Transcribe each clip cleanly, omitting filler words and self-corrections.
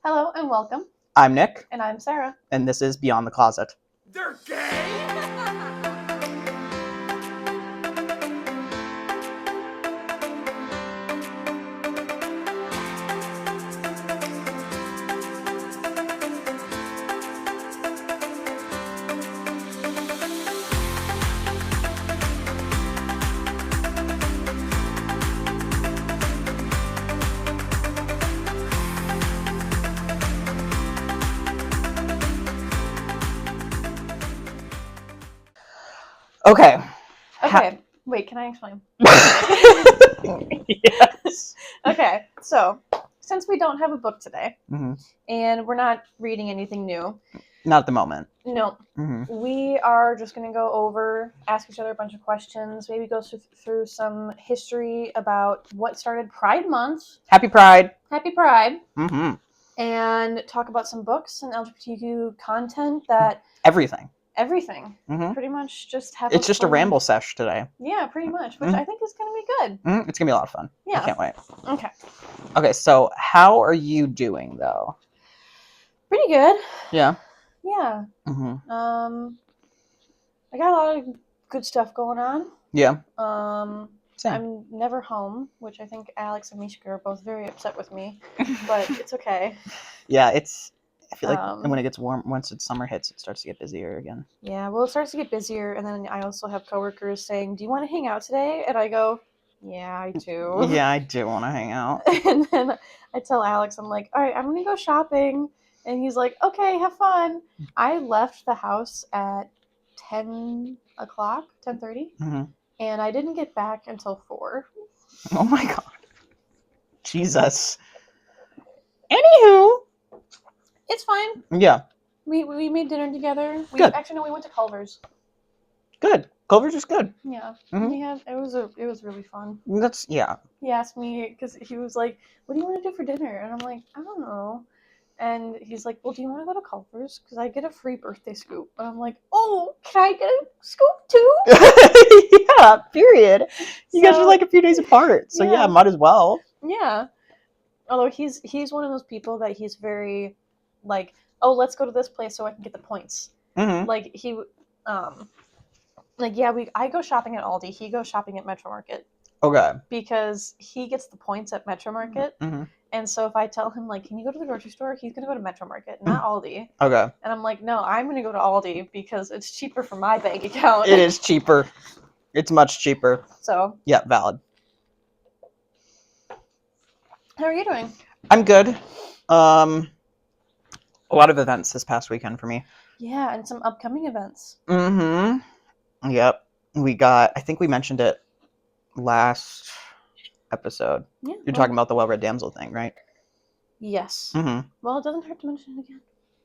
Hello and welcome. I'm Nick. And I'm Sarah. And this is Beyond the Closet. They're gay? Okay. Wait, can I explain? Yes. Okay, so since we don't have a book today, Mm-hmm. and we're not reading anything new, Not at the moment. no, Mm-hmm. we are just going to go over, ask each other a bunch of questions, maybe go through some history about what started Pride Month. Happy Pride. Happy Pride. Mm-hmm. And talk about some books and LGBTQ content that... Everything. Mm-hmm. Pretty much just have It's just a ramble sesh today. Yeah, pretty much, which I think is going to be good. Mm-hmm. It's going to be a lot of fun. Yeah. I can't wait. Okay, so how are you doing, though? Pretty good. Yeah. Yeah. Mm-hmm. I got a lot of good stuff going on. Yeah. Same. I'm never home, which I think Alex and Mishka are both very upset with me, but it's okay. Yeah, I feel like when it gets warm, once summer hits, it starts to get busier again. Yeah, well, it starts to get busier, and then I also have coworkers saying, "Do you want to hang out today?" And I go, "Yeah, I do." Yeah, I do want to hang out. And then I tell Alex, I'm like, "All right, I'm gonna go shopping," and he's like, "Okay, have fun." I left the house at 10 o'clock, 10:30, and I didn't get back until 4. Oh my god. Jesus. Anywho. It's fine. Yeah. We made dinner together. Good. Actually, no, we went to Culver's. Good. Culver's is good. Yeah. Mm-hmm. It was really fun. Yeah. He asked me, because he was like, "What do you want to do for dinner?" And I'm like, "I don't know." And he's like, "Well, do you want to go to Culver's? Because I get a free birthday scoop." And I'm like, "Oh, can I get a scoop too?" Yeah, period. You guys are like a few days apart. So yeah, might as well. Yeah. Although he's one of those people that he's very like, "Oh, let's go to this place so I can get the points." Mm-hmm. Like I go shopping at Aldi. He goes shopping at Metro Market. Okay. Because he gets the points at Metro Market. Mm-hmm. And so if I tell him, like, "Can you go to the grocery store?" He's going to go to Metro Market, not Aldi. Okay. And I'm like, "No, I'm going to go to Aldi because it's cheaper for my bank account." It is cheaper. It's much cheaper. So. Yeah, valid. How are you doing? I'm good. A lot of events this past weekend for me. Yeah, and some upcoming events. Mm-hmm. Yep. I think we mentioned it last episode. Yeah. You're talking about the well-read damsel thing, right? Yes. Mm-hmm. Well, it doesn't hurt to mention it again.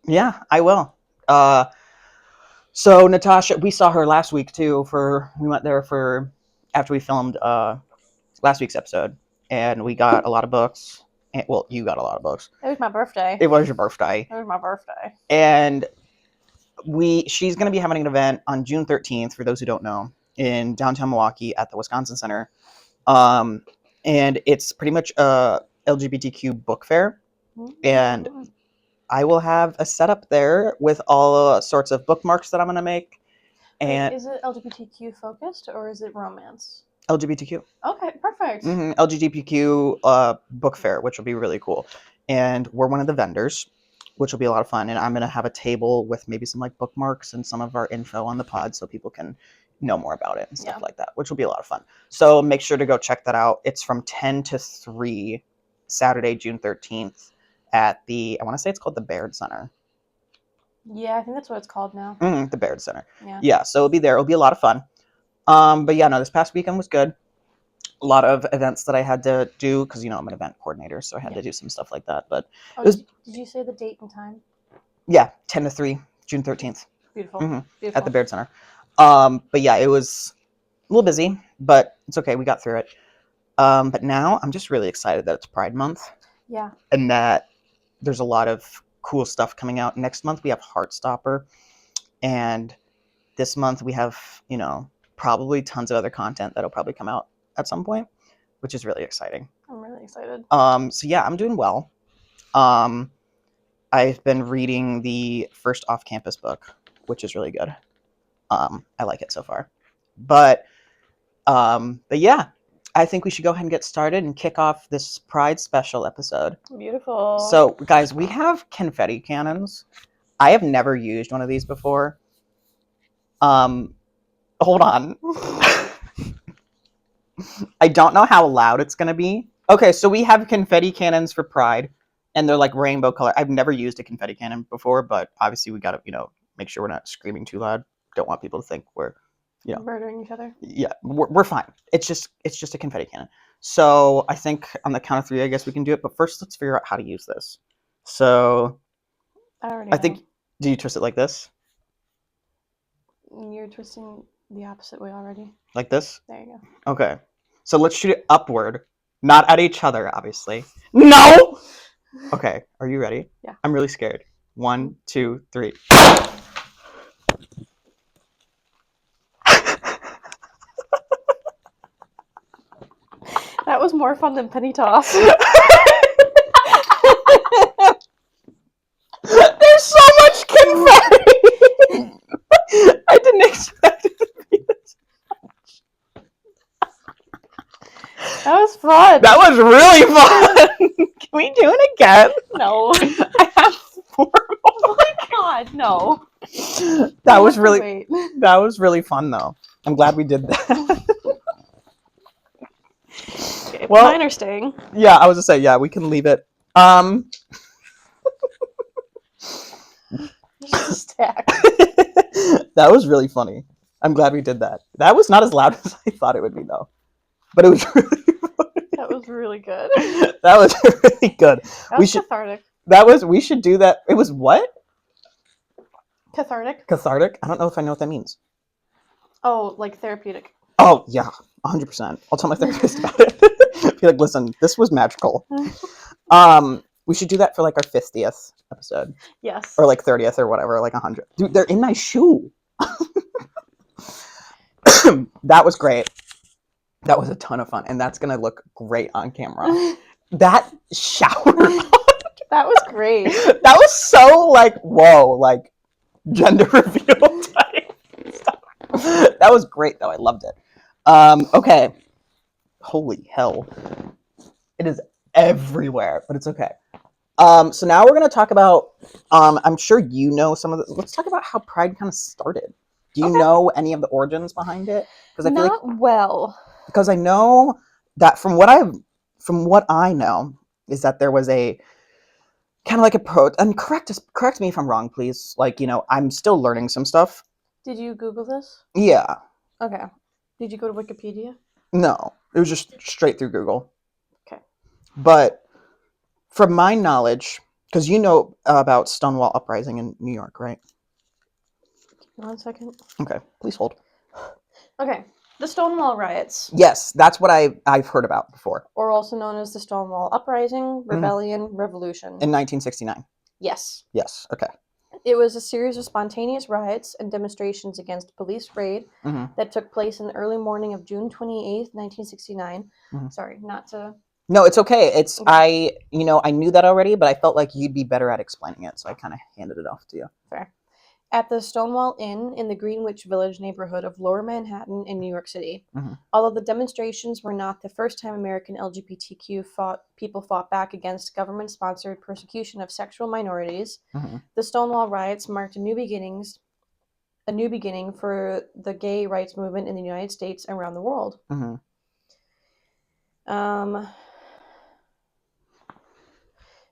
Yeah, I will. So Natasha, we saw her last week too. We went there after we filmed last week's episode, and we got a lot of books. Well, you got a lot of books. It was my birthday. It was your birthday. It was my birthday. And she's going to be having an event on June 13th, for those who don't know, in downtown Milwaukee at the Wisconsin Center. And it's pretty much a LGBTQ book fair. Mm-hmm. And I will have a setup there with all sorts of bookmarks that I'm going to make. And wait, is it LGBTQ focused or is it romance? LGBTQ. Okay, perfect. Mm-hmm. LGBTQ book fair, which will be really cool. And we're one of the vendors, which will be a lot of fun. And I'm going to have a table with maybe some like bookmarks and some of our info on the pod so people can know more about it and stuff like that, which will be a lot of fun. So make sure to go check that out. It's from 10 to 3, Saturday, June 13th at I want to say it's called the Baird Center. Yeah, I think that's what it's called now. The Baird Center. Yeah, so it'll be there. It'll be a lot of fun. But yeah, no, this past weekend was good. A lot of events that I had to do because, I'm an event coordinator, so I had to do some stuff like that. But did you say the date and time? Yeah, 10 to 3, June 13th. Beautiful. Beautiful. At the Baird Center. But yeah, it was a little busy, but it's okay. We got through it. But now I'm just really excited that it's Pride Month. Yeah. And that there's a lot of cool stuff coming out. Next month we have Heartstopper, and this month we have, probably tons of other content that'll probably come out at some point, which is really exciting. I'm really excited. So yeah, I'm doing well. I've been reading the first off-campus book, which is really good. I like it so far. But yeah, I think we should go ahead and get started and kick off this Pride special episode. Beautiful. So, guys, we have confetti cannons. I have never used one of these before. Hold on. I don't know how loud it's going to be. Okay, so we have confetti cannons for Pride, and they're like rainbow color. I've never used a confetti cannon before, but obviously we got to, make sure we're not screaming too loud. Don't want people to think we're, murdering each other. Yeah, we're fine. It's just a confetti cannon. So I think on the count of 3, I guess we can do it. But first, let's figure out how to use this. So I think, do you twist it like this? You're twisting the opposite way already. Like this? There you go. Okay. So let's shoot it upward, not at each other, obviously. No! Okay, are you ready? Yeah. I'm really scared. 1, 2, 3. That was more fun than penny toss. There's so much confetti! I didn't expect it to be this much. That was fun. That was really fun! Can we do it again? No. I have 4 more. Oh my god, no. That was really fun, though. I'm glad we did that. Okay, well, mine are staying. Yeah, I was gonna say, yeah, we can leave it. Just a stack. That was really funny. I'm glad we did that. That was not as loud as I thought it would be, though. But it was really funny. That was really good. That was really good. That was cathartic. We should do that. It was what? Cathartic? Cathartic? I don't know if I know what that means. Oh, like therapeutic. Oh, yeah. 100%. I'll tell my therapist about it. Be like, listen, this was magical. We should do that for like our 50th episode. Yes. Or like 30th or whatever, like 100. Dude, they're in my shoe. That was great. That was a ton of fun. And that's going to look great on camera. That shower. That was great. That was so like, whoa, like gender reveal type stuff. That was great though. I loved it. Okay. Holy hell. It is everywhere, but it's okay. So now we're going to talk about, I'm sure you know some of the, let's talk about how Pride kind of started. Do you know any of the origins behind it? Because I feel Not well. Because I know that from what I know is that there was a kind of like a and correct me if I'm wrong, please. Like, I'm still learning some stuff. Did you Google this? Yeah. Okay. Did you go to Wikipedia? No, it was just straight through Google. Okay. But from my knowledge, because you know about Stonewall Uprising in New York, right? 1 second. Okay, please hold. Okay. The Stonewall riots. Yes, that's what I've heard about before. Or also known as the Stonewall Uprising, Rebellion, Revolution. In 1969. Yes. Yes, okay. It was a series of spontaneous riots and demonstrations against police raid that took place in the early morning of June 28th, 1969. Sorry, not to... No, it's okay. It's, I knew that already, but I felt like you'd be better at explaining it, so I kind of handed it off to you. Fair. At the Stonewall Inn in the Greenwich Village neighborhood of Lower Manhattan in New York City. Although the demonstrations were not the first time American LGBTQ people fought back against government-sponsored persecution of sexual minorities, the Stonewall riots marked a new beginning for the gay rights movement in the United States and around the world.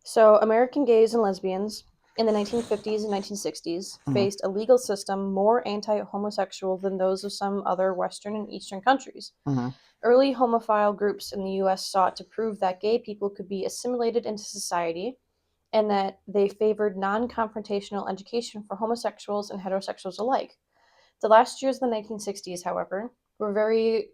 So American gays and lesbians in the 1950s and 1960s faced a legal system more anti-homosexual than those of some other Western and Eastern countries. Early homophile groups in the U.S. sought to prove that gay people could be assimilated into society and that they favored non-confrontational education for homosexuals and heterosexuals alike. The last years of the 1960s, however, were very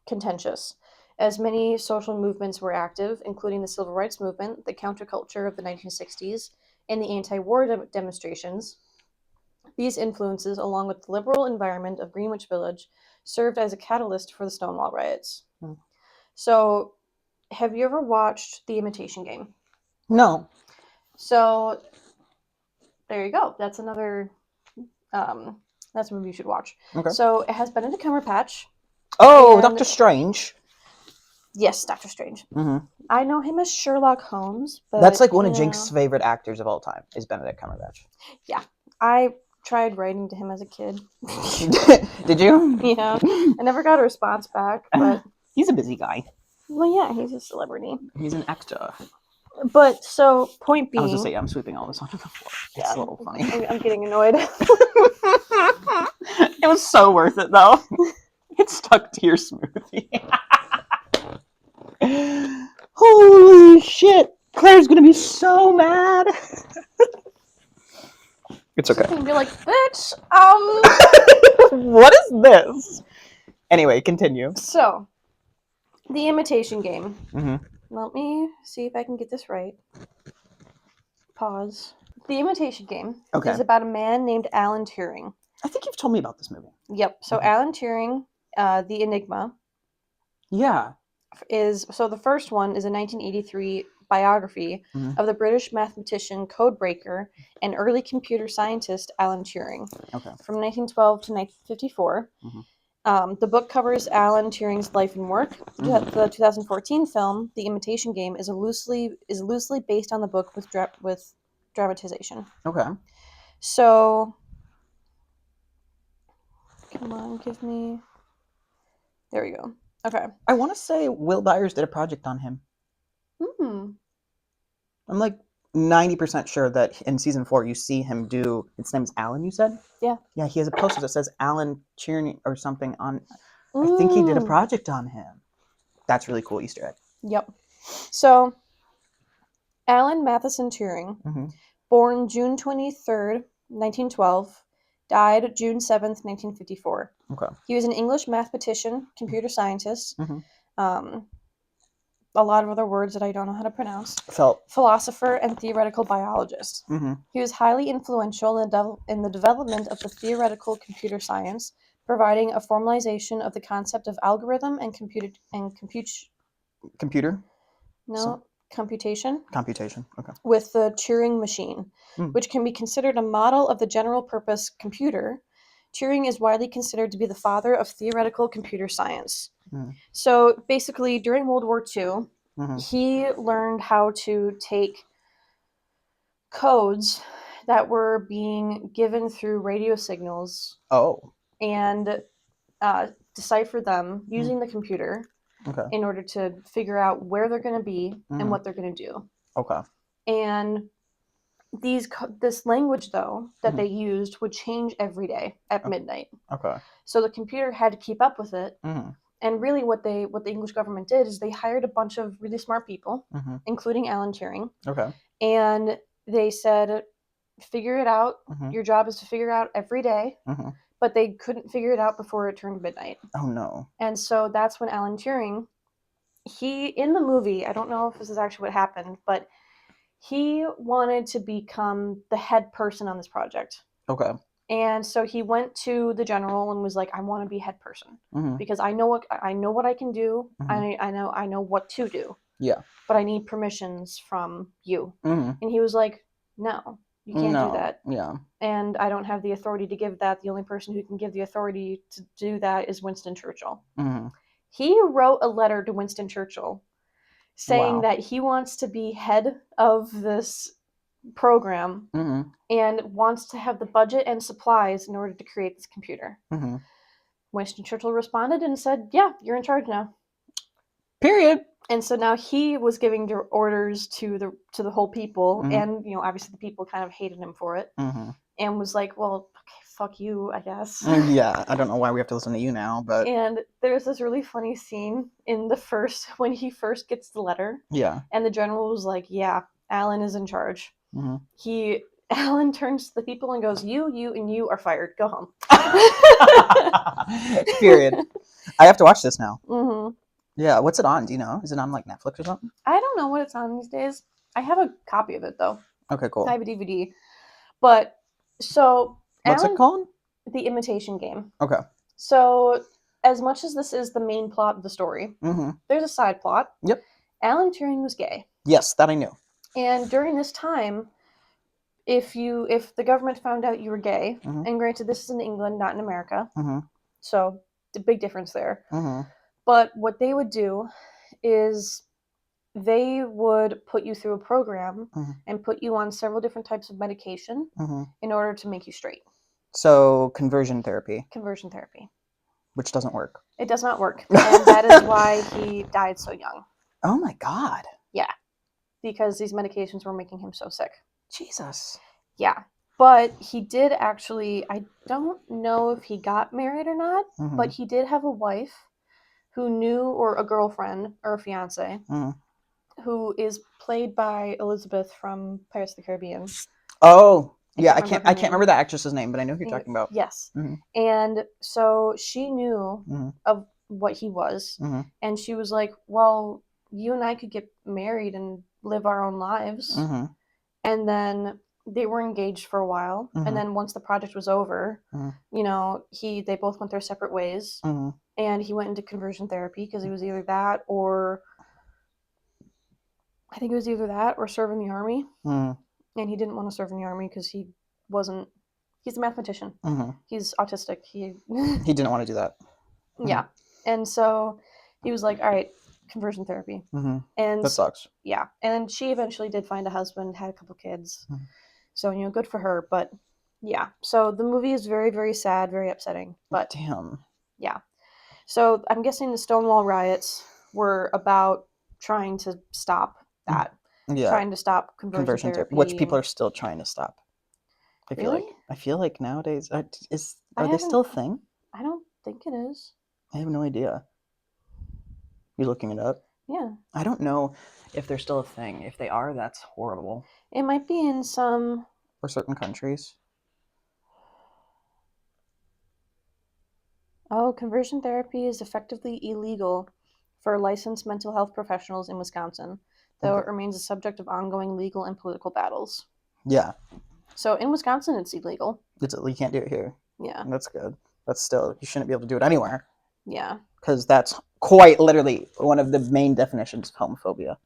contentious, as many social movements were active, including the Civil Rights Movement, the counterculture of the 1960s, and the anti-war demonstrations. These influences, along with the liberal environment of Greenwich Village, served as a catalyst for the Stonewall riots. So, have you ever watched The Imitation Game? No. So there you go. That's another. That's a movie you should watch. Okay. So it has Benedict Cumberbatch. Oh, and- Doctor Strange. Yes, Doctor Strange. Mm-hmm. I know him as Sherlock Holmes, but That's like one of Jink's favorite actors of all time, is Benedict Cumberbatch. Yeah. I tried writing to him as a kid. Did you? Yeah. I never got a response back, but he's a busy guy. Well, yeah, he's a celebrity. He's an actor. But so, point being, I was just saying, I'm sweeping all this onto the floor. It's a little funny. I'm getting annoyed. It was so worth it, though. It stuck to your smoothie. Holy shit! Claire's gonna be so mad. It's okay. She's gonna be like, bitch. What is this? Anyway, continue. So, The Imitation Game. Mm-hmm. Let me see if I can get this right. Pause. The Imitation Game is about a man named Alan Turing. I think you've told me about this movie. Yep. So Alan Turing, The Enigma. Yeah. So the first one is a 1983 biography of the British mathematician, codebreaker, and early computer scientist Alan Turing. Okay. From 1912 to 1954. The book covers Alan Turing's life and work. The 2014 film, The Imitation Game, is loosely based on the book with dramatization. Okay. So, come on, give me. There we go. Okay. I want to say Will Byers did a project on him. I'm like 90% sure that in season 4 you see him do. His name's Alan. You said? Yeah. Yeah, he has a poster that says Alan Turing or something on. I think he did a project on him. That's really cool Easter egg. Yep. So, Alan Matheson Turing, born June 23rd, 1912, died June 7th, 1954. Okay. He was an English mathematician, computer scientist, a lot of other words that I don't know how to pronounce, philosopher, and theoretical biologist. He was highly influential in the development of the theoretical computer science, providing a formalization of the concept of algorithm and computation. Computation. Okay. With the Turing machine, which can be considered a model of the general-purpose computer. Turing is widely considered to be the father of theoretical computer science. So basically, during World War II, he learned how to take codes that were being given through radio signals and decipher them using the computer in order to figure out where they're going to be and what they're going to do. Okay. And this language, though, that they used would change every day at midnight. Okay. So the computer had to keep up with it. And really what the English government did is they hired a bunch of really smart people, including Alan Turing. Okay. And they said, figure it out. Your job is to figure out every day. But they couldn't figure it out before it turned midnight. Oh, no. And so that's when Alan Turing, in the movie, I don't know if this is actually what happened, but he wanted to become the head person on this project. Okay. And so he went to the general and was like, I want to be head person because I know what I can do. I know what to do. Yeah. But I need permissions from you. And he was like, no, you can't do that. Yeah. And I don't have the authority to give that. The only person who can give the authority to do that is Winston Churchill. He wrote a letter to Winston Churchill saying that he wants to be head of this program and wants to have the budget and supplies in order to create this computer. Winston Churchill responded and said, yeah, you're in charge now. Period. And so now he was giving orders to the whole people, and obviously the people kind of hated him for it, and was like, well, okay, fuck you, I guess. Yeah, I don't know why we have to listen to you now, but and there's this really funny scene in when he first gets the letter. Yeah. And the general was like, yeah, Alan is in charge. Alan turns to the people and goes, you, and you are fired. Go home. Period. I have to watch this now. Yeah, what's it on? Do you know? Is it on like Netflix or something? I don't know what it's on these days. I have a copy of it though. Okay, cool. I have a DVD. But so what's it called? The Imitation Game. Okay. So as much as this is the main plot of the story, there's a side plot. Yep. Alan Turing was gay. Yes, that I knew. And during this time, if the government found out you were gay, and granted this is in England, not in America, so the big difference there. But what they would do is they would put you through a program and put you on several different types of medication in order to make you straight. So conversion therapy. Conversion therapy. Which doesn't work. It does not work. And that is why he died so young. Oh my God. Yeah. Because these medications were making him so sick. Jesus. Yeah. But he did actually, I don't know if he got married or not, but he did have a wife who knew, or a girlfriend, or a fiance, who is played by Elizabeth from Pirates of the Caribbean. Oh, yeah, I can't remember that actress's name, but I know who you're talking about. Yes. And so she knew of what he was, and she was like, well, you and I could get married and live our own lives. And then they were engaged for a while, and then once the project was over, you know, they both went their separate ways, and he went into conversion therapy because he was either that or I think it was either that or serve in the army. And he didn't want to serve in the army because he's a mathematician. He's autistic. He didn't want to do that. Yeah. And so he was like, all right, conversion therapy. And that sucks. Yeah. And she eventually did find a husband, had a couple kids. So, you know, good for her. But yeah. So the movie is very, very sad, very upsetting. But damn. Yeah. So I'm guessing the Stonewall riots were about trying to stop that. Yeah. Trying to stop conversion therapy. Which people are still trying to stop. Really? I feel like nowadays, are they still a thing? I don't think it is. I have no idea. You looking it up? Yeah. I don't know if they're still a thing. If they are, that's horrible. It might be in some... Or certain countries. Oh, conversion therapy is effectively illegal for licensed mental health professionals in Wisconsin, though it remains a subject of ongoing legal and political battles. Yeah. So in Wisconsin, it's illegal. You can't do it here. Yeah. That's good. That's still, you shouldn't be able to do it anywhere. Yeah. Because that's quite literally one of the main definitions of homophobia.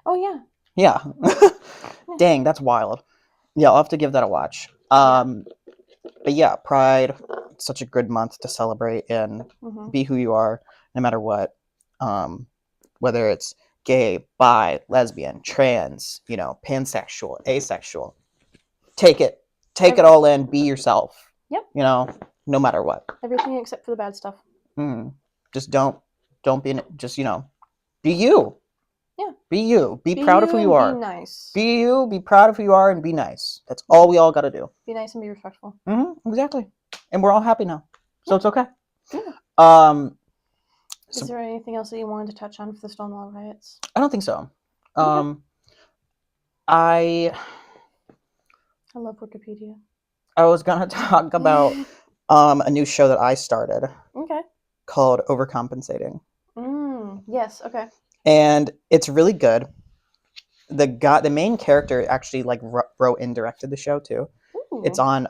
Oh, yeah. Yeah. Dang, that's wild. Yeah, I'll have to give that a watch. But yeah, Pride, such a good month to celebrate and be who you are, no matter what. Whether it's gay, bi, lesbian, trans, you know, pansexual, asexual. Take it all in, be yourself. Yep. You know, no matter what. Everything except for the bad stuff. Just don't be, just, you know, be you. Yeah. Be you. Be proud of who you are. Be nice. Be you, be proud of who you are, and be nice. That's all we all got to do. Be nice and be respectful. Exactly. And we're all happy now. So it's okay. Yeah. Is there anything else that you wanted to touch on for the Stonewall riots? I don't think so. Okay. I love Wikipedia. I was going to talk about a new show that I started. Okay. Called Overcompensating. Yes, okay. And it's really good. The main character actually like wrote and directed the show too. Ooh. It's on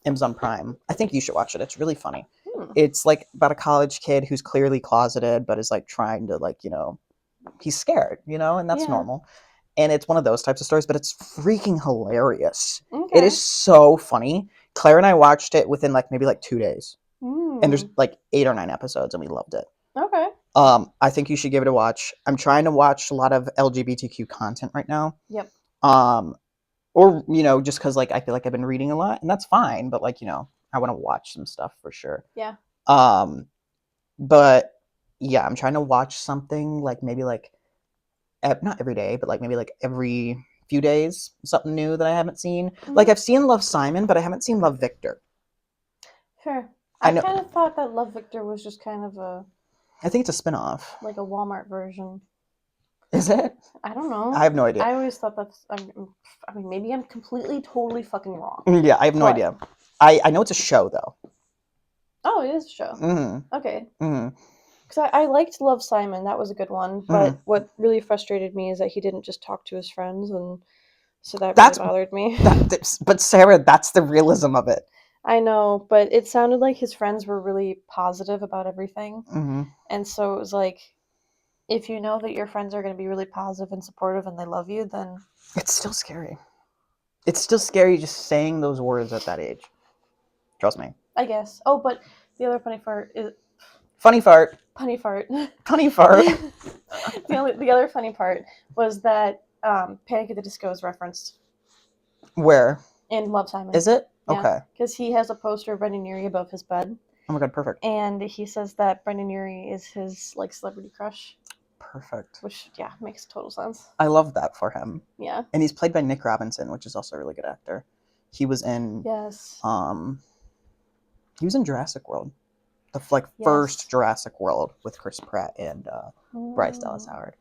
Amazon Prime. I think you should watch it. It's really funny. It's like about a college kid who's clearly closeted but is like trying to like, you know, he's scared, you know, and that's normal. And it's one of those types of stories, but it's freaking hilarious. Okay. It is so funny. Claire and I watched it within like maybe like 2 days. And there's like 8 or 9 episodes and we loved it. Okay. I think you should give it a watch. I'm trying to watch a lot of LGBTQ content right now. Yep. Or, you know, just because like I feel like I've been reading a lot and that's fine, but like, you know, I want to watch some stuff for sure. Yeah. But yeah, I'm trying to watch something like maybe like not every day, but like maybe like every few days, something new that I haven't seen. Like I've seen Love, Simon, but I haven't seen Love, Victor. Fair. I kind of thought that Love, Victor was just kind of a... I think it's a spinoff. Like a Walmart version. Is it? I don't know. I have no idea. I always thought that's... I mean, maybe I'm completely, totally fucking wrong. Yeah, I have no idea. I know it's a show, though. Oh, it is a show. Okay. Because I liked Love, Simon. That was a good one. But what really frustrated me is that he didn't just talk to his friends. And so that really bothered me. But Sarah, that's the realism of it. I know, but it sounded like his friends were really positive about everything. And so it was like, if you know that your friends are going to be really positive and supportive and they love you, then it's still scary. It's still scary just saying those words at that age. Trust me. I guess. Oh, but the other funny part is funny fart. Punny fart. Funny fart. the other funny part was that Panic at the Disco is referenced. Where? In Love, Simon. Is it? Yeah, okay. Because he has a poster of Brendan Urie above his bed. Oh my god, perfect. And he says that Brendan Urie is his like celebrity crush. Perfect. Which, yeah, makes total sense. I love that for him. Yeah. And he's played by Nick Robinson, which is also a really good actor. He was in Yes. He was in Jurassic World. The first Jurassic World with Chris Pratt and Bryce Dallas Howard.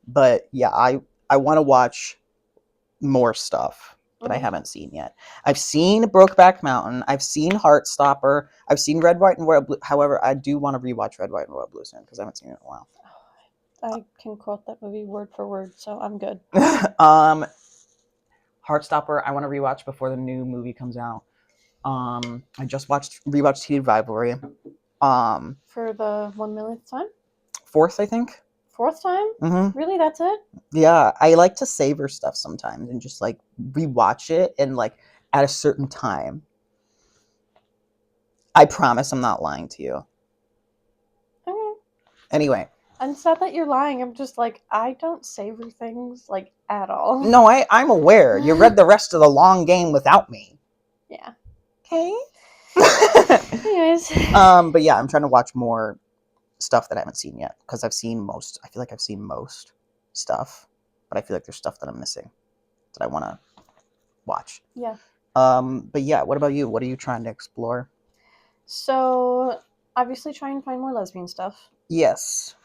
But yeah, I want to watch more stuff that I haven't seen yet. I've seen Brokeback Mountain. I've seen Heartstopper. I've seen Red, White, and Royal Blue. However, I do want to rewatch Red, White, and Royal Blue soon because I haven't seen it in a while. I can quote that movie word for word, so I'm good. Heartstopper, I want to rewatch before the new movie comes out. I just rewatched Heated Rivalry. For the 1 millionth time? Fourth, I think. Fourth time? Mm-hmm. Really? That's it? Yeah, I like to savor stuff sometimes and just like rewatch it and like at a certain time. I promise I'm not lying to you. Okay. Anyway. And it's not that you're lying. I'm just like, I don't savor things like at all. No, I'm aware. You read the rest of the long game without me. Yeah. Okay. Anyways. But yeah, I'm trying to watch more stuff that I haven't seen yet because I've seen most. I feel like I've seen most stuff, but I feel like there's stuff that I'm missing that I want to watch. Yeah. But yeah, what about you? What are you trying to explore? So obviously try and find more lesbian stuff. Yes.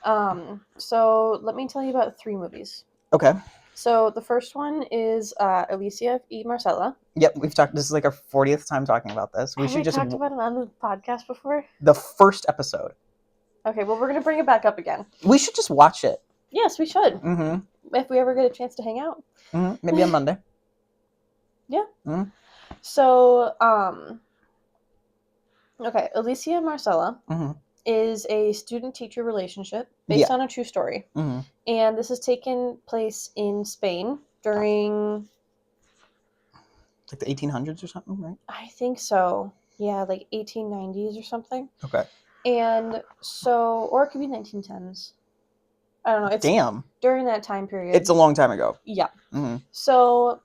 So let me tell you about 3 movies. Okay. So the first one is Alicia y Marcella. Yep, we've talked. This is like our 40th time talking about this. Have we talked about it on the podcast before? The first episode. Okay, well, we're going to bring it back up again. We should just watch it. Yes, we should. Mm-hmm. If we ever get a chance to hang out. Mm-hmm. Maybe on Monday. Yeah. Mm-hmm. So, okay, Alicia and Marcella is a student-teacher relationship based on a true story. Mm-hmm. And this has taken place in Spain during... like the 1800s or something, right? I think so. Yeah, like 1890s or something. Okay. And so, or it could be 1910s. I don't know. It's during that time period. It's a long time ago. Yeah. Mm-hmm. So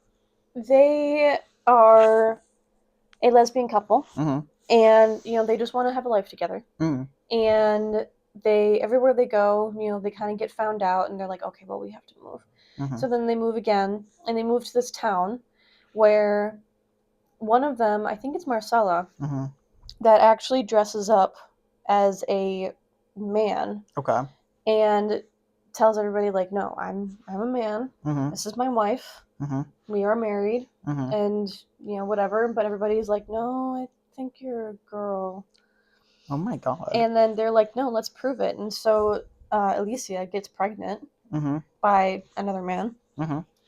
they are a lesbian couple, and they just want to have a life together. And they everywhere they go, they kind of get found out, and they're like, okay, well, we have to move. So then they move again, and they move to this town where one of them, I think it's Marcella, that actually dresses up as a man. Okay. And tells everybody, like, no, I'm a man. This is my wife. We are married. And, whatever. But everybody's like, no, I think you're a girl. Oh, my God. And then they're like, no, let's prove it. And so Alicia gets pregnant by another man.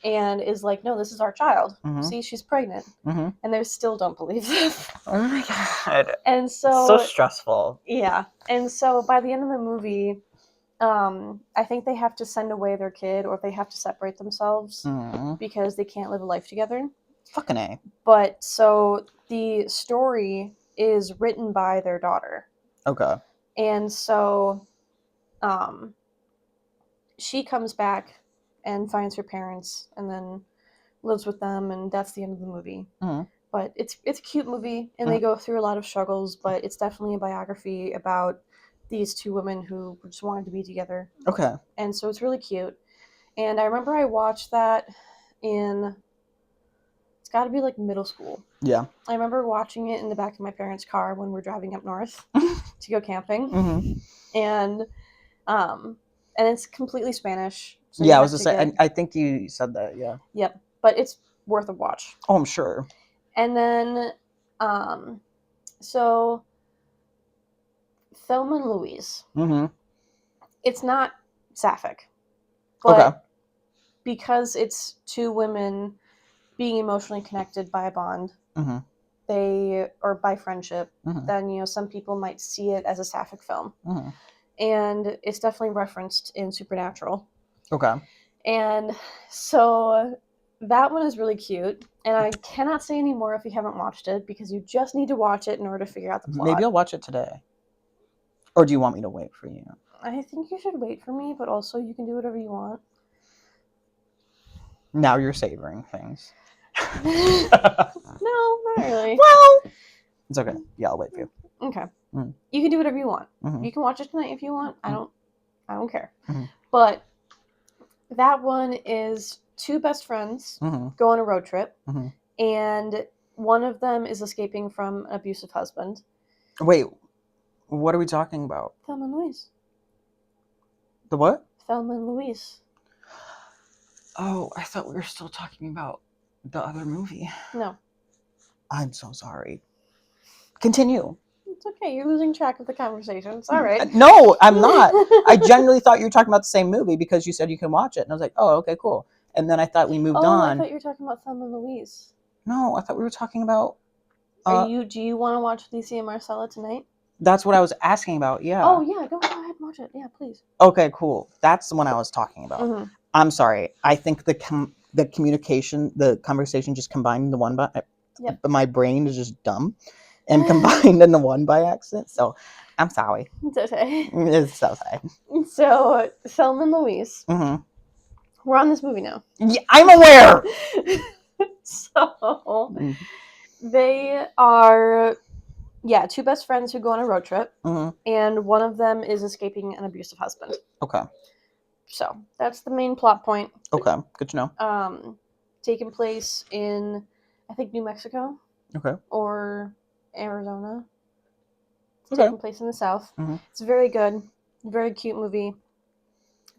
And is like, no, this is our child. See, she's pregnant. And they still don't believe this. Oh my God. And so... so stressful. Yeah. And so by the end of the movie, I think they have to send away their kid, or they have to separate themselves because they can't live a life together. Fucking A. But so the story is written by their daughter. Okay. And so she comes back and finds her parents and then lives with them, and that's the end of the movie. But it's a cute movie, and they go through a lot of struggles, but it's definitely a biography about these 2 women who just wanted to be together. Okay. And so it's really cute. And I remember I watched that it's got to be like middle school. Yeah. I remember watching it in the back of my parents' car when we're driving up north to go camping. And it's completely Spanish. So yeah, I was just saying, I think you said that, yeah. Yep. But it's worth a watch. Oh, I'm sure. And then, so Thelma and Louise. It's not sapphic. But because it's 2 women being emotionally connected by a bond, or by friendship, then, some people might see it as a sapphic film. and it's definitely referenced in Supernatural. Okay. And so that one is really cute, and I cannot say any more if you haven't watched it, because you just need to watch it in order to figure out the plot. Maybe I'll watch it today. Or do you want me to wait for you? I think you should wait for me, but also you can do whatever you want. Now you're savoring things. No, not really. Well, it's okay. Yeah, I'll wait for you. Okay. You can do whatever you want. Mm-hmm. You can watch it tonight if you want. I don't care. Mm-hmm. But that one is two best friends go on a road trip, and one of them is escaping from an abusive husband. Wait, what are we talking about? Thelma and Louise. The what? Thelma and Louise. Oh, I thought we were still talking about the other movie. No. I'm so sorry. Continue. It's okay. You're losing track of the conversation. It's all right. No, I'm not. I genuinely thought you were talking about the same movie because you said you can watch it. And I was like, oh, okay, cool. And then I thought we moved on. I thought you were talking about Thelma and Louise. No, I thought we were talking about... Do you want to watch Lisa and Marcella tonight? That's what I was asking about, yeah. Oh, yeah. Go ahead and watch it. Yeah, please. Okay, cool. That's the one I was talking about. Mm-hmm. I'm sorry. I think the communication, the conversation just combined into one by... Yep. My brain is just dumb and combined into one by accident. So I'm sorry. It's okay. It's so sad. So, Thelma and Louise. Mm-hmm. We're on this movie now. Yeah, I'm aware. So, they are, two best friends who go on a road trip, and one of them is escaping an abusive husband. Okay. So, that's the main plot point. Okay, good to know. Taking place in, I think, New Mexico. Okay. Or Arizona. Okay. Taking place in the South. Mm-hmm. It's very good. Very cute movie.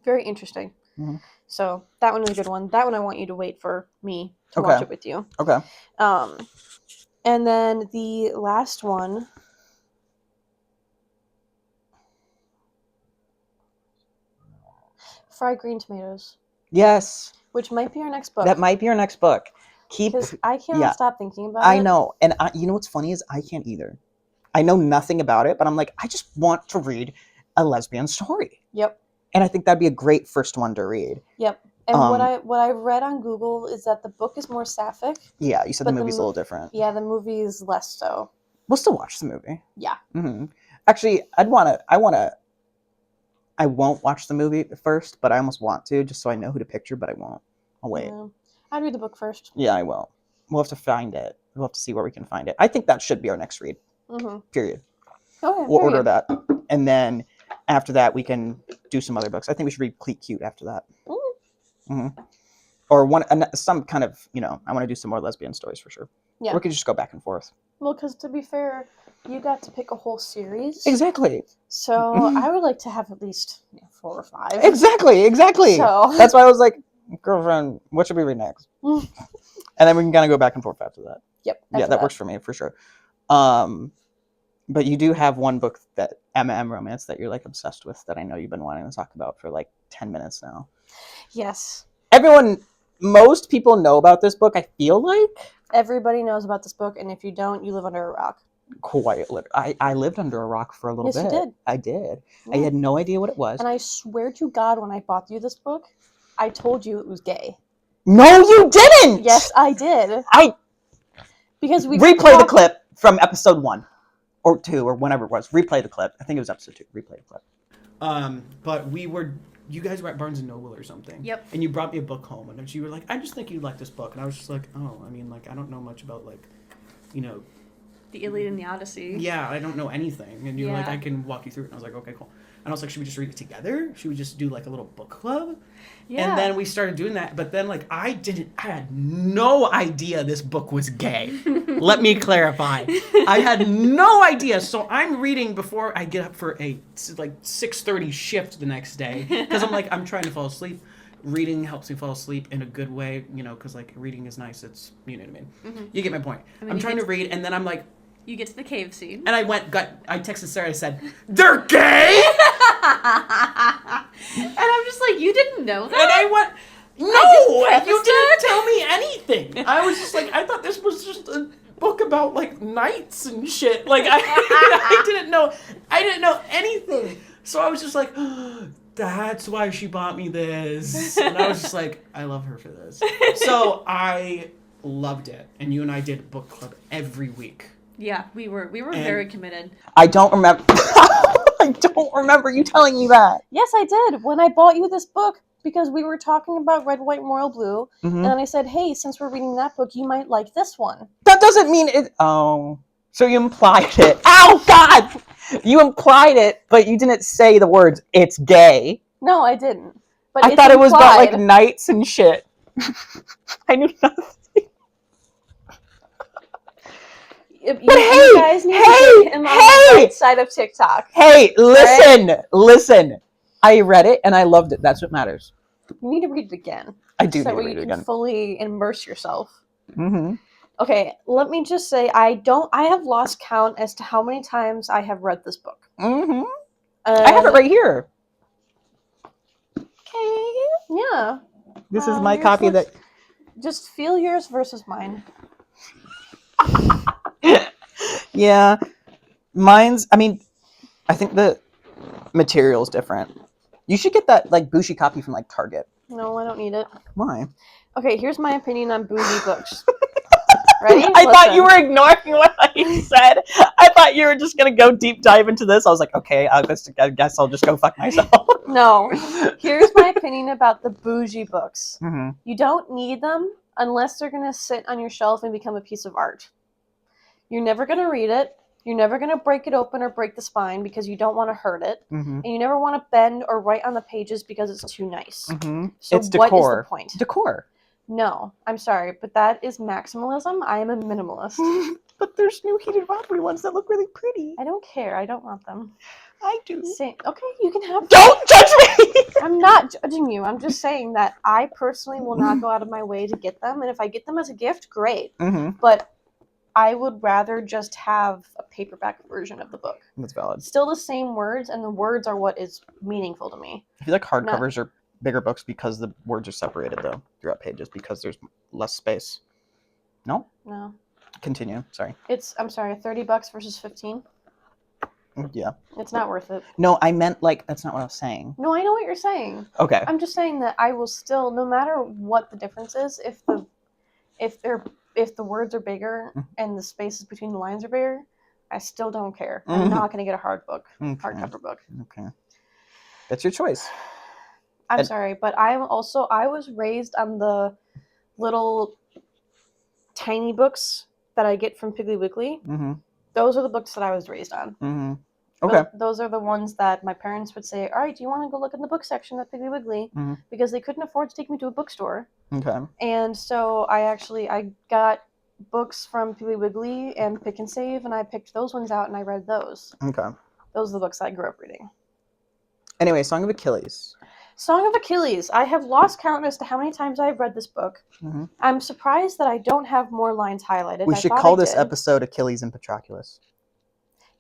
Very interesting. Mm-hmm. So that one is a good one. That one I want you to wait for me to watch it with you. Okay. And then the last one. Fried Green Tomatoes. Yes. Which might be our next book. That might be our next book. Because I cannot stop thinking about it. I know. And you know what's funny is I can't either. I know nothing about it, but I'm like, I just want to read a lesbian story. Yep. And I think that'd be a great first one to read. Yep. And what I read on Google is that the book is more sapphic. Yeah, you said the movie's a little different. Yeah, the movie is less so. We'll still watch the movie. Yeah. Mm-hmm. Actually, I won't watch the movie first, but I almost want to, just so I know who to picture, but I won't. I'll wait. Yeah. I'd read the book first. Yeah, I will. We'll have to find it. We'll have to see where we can find it. I think that should be our next read. Mm-hmm. Period. Okay. We'll order that. And then after that, we can do some other books. I think we should read Cleat Cute after that. Mm-hmm. Or some kind of, I want to do some more lesbian stories for sure. Yeah. Or we could just go back and forth. Well, because to be fair, you got to pick a whole series. Exactly. So I would like to have at least 4 or 5. Exactly. So that's why I was like, girlfriend, what should we read next? And then we can kind of go back and forth after that. Yep. Yeah, that works for me for sure. But you do have one book, that M.M. romance, that you're like obsessed with, that I know you've been wanting to talk about for like 10 minutes now. Yes. Most people know about this book, I feel like. Everybody knows about this book, and if you don't, you live under a rock. Quite literally. I lived under a rock for a little bit. Yes, you did. I did. Yeah. I had no idea what it was. And I swear to God, when I bought you this book, I told you it was gay. No, you didn't! Yes, I did. Because we replay the clip from episode 1 or 2 or whenever it was. Replay the clip. I think it was episode 2. Replay the clip. But you guys were at Barnes & Noble or something. Yep. And you brought me a book home, and you were like, I just think you'd like this book. And I was just like, I don't know much about, the Iliad and the Odyssey. Yeah, I don't know anything. And you're like, I can walk you through it. And I was like, okay, cool. And I was like, should we just read it together? Should we just do like a little book club? Yeah. And then we started doing that. But then I had no idea this book was gay. Let me clarify. I had no idea. So I'm reading before I get up for a 6:30 shift the next day. Because I'm trying to fall asleep. Reading helps me fall asleep in a good way, because reading is nice. It's, you know what I mean? Mm-hmm. You get my point. I'm trying to read, and then I'm like, you get to the cave scene. And I texted Sarah, I said, they're gay? And I'm just like, you didn't know that? And I went, no, you didn't tell me anything. I was just like, I thought this was just a book about knights and shit. I didn't know anything. So I was just like, that's why she bought me this. And I was just like, I love her for this. So I loved it. And you and I did book club every week. Yeah, we were very committed. I don't remember. I don't remember you telling me that. Yes, I did. When I bought you this book, because we were talking about Red, White, and Royal Blue, and then I said, hey, since we're reading that book, you might like this one. That doesn't mean it. Oh, so you implied it. Ow, God! You implied it, but you didn't say the words, it's gay. No, I didn't. But I thought it was about, like, knights and shit. I knew nothing. You guys need to get him on the right side of TikTok. Hey, listen. I read it and I loved it. That's what matters. You need to read it again. I do so need to read it you again. can fully immerse yourself. Mm-hmm. Okay, let me just say, I have lost count as to how many times I have read this book. Mm-hmm. I have it right here. Okay. Yeah. This is my copy that... Just feel yours versus mine. Yeah. Mine's... I mean, I think the material is different. You should get that, like, bougie copy from, like, Target. No, I don't need it. Why? Okay, here's my opinion on bougie books. Ready? I thought you were ignoring what I said. I thought you were just going to go deep dive into this. I was like, okay, I guess I'll just go fuck myself. No. Here's my opinion about the bougie books. Mm-hmm. You don't need them unless they're going to sit on your shelf and become a piece of art. You're never going to read it. You're never going to break it open or break the spine because you don't want to hurt it. Mm-hmm. And you never want to bend or write on the pages because it's too nice. Mm-hmm. So it's decor. What is the point? Decor. No, I'm sorry, but that is maximalism. I am a minimalist. But there's new heated robbery ones that look really pretty. I don't care. I don't want them. I do. Okay, you can have them. Don't judge me! I'm not judging you. I'm just saying that I personally will not go out of my way to get them. And if I get them as a gift, great. Mm-hmm. But I would rather just have a paperback version of the book. That's valid. Still the same words, and the words are what is meaningful to me. I feel like hardcovers are bigger books because the words are separated, though, throughout pages, because there's less space. No? No. Continue. Sorry. I'm sorry, $30 versus 15. Yeah. It's not worth it. No, I meant, like, that's not what I was saying. No, I know what you're saying. Okay. I'm just saying that I will still, no matter what the difference is, if the words are bigger and the spaces between the lines are bigger, I still don't care. I'm not going to get a hardcover book. Okay. That's your choice. I'm sorry, but I was raised on the little tiny books that I get from Piggly Wiggly. Mm-hmm. Those are the books that I was raised on. Mm-hmm. Okay. Those are the ones that my parents would say, all right, do you want to go look in the book section at Piggly Wiggly? Mm-hmm. Because they couldn't afford to take me to a bookstore. Okay. And so I got books from Piggly Wiggly and Pick and Save, and I picked those ones out and I read those. Okay. Those are the books I grew up reading. Anyway, Song of Achilles. Song of Achilles. I have lost count as to how many times I've read this book. Mm-hmm. I'm surprised that I don't have more lines highlighted. We should call this episode Achilles and Patroclus.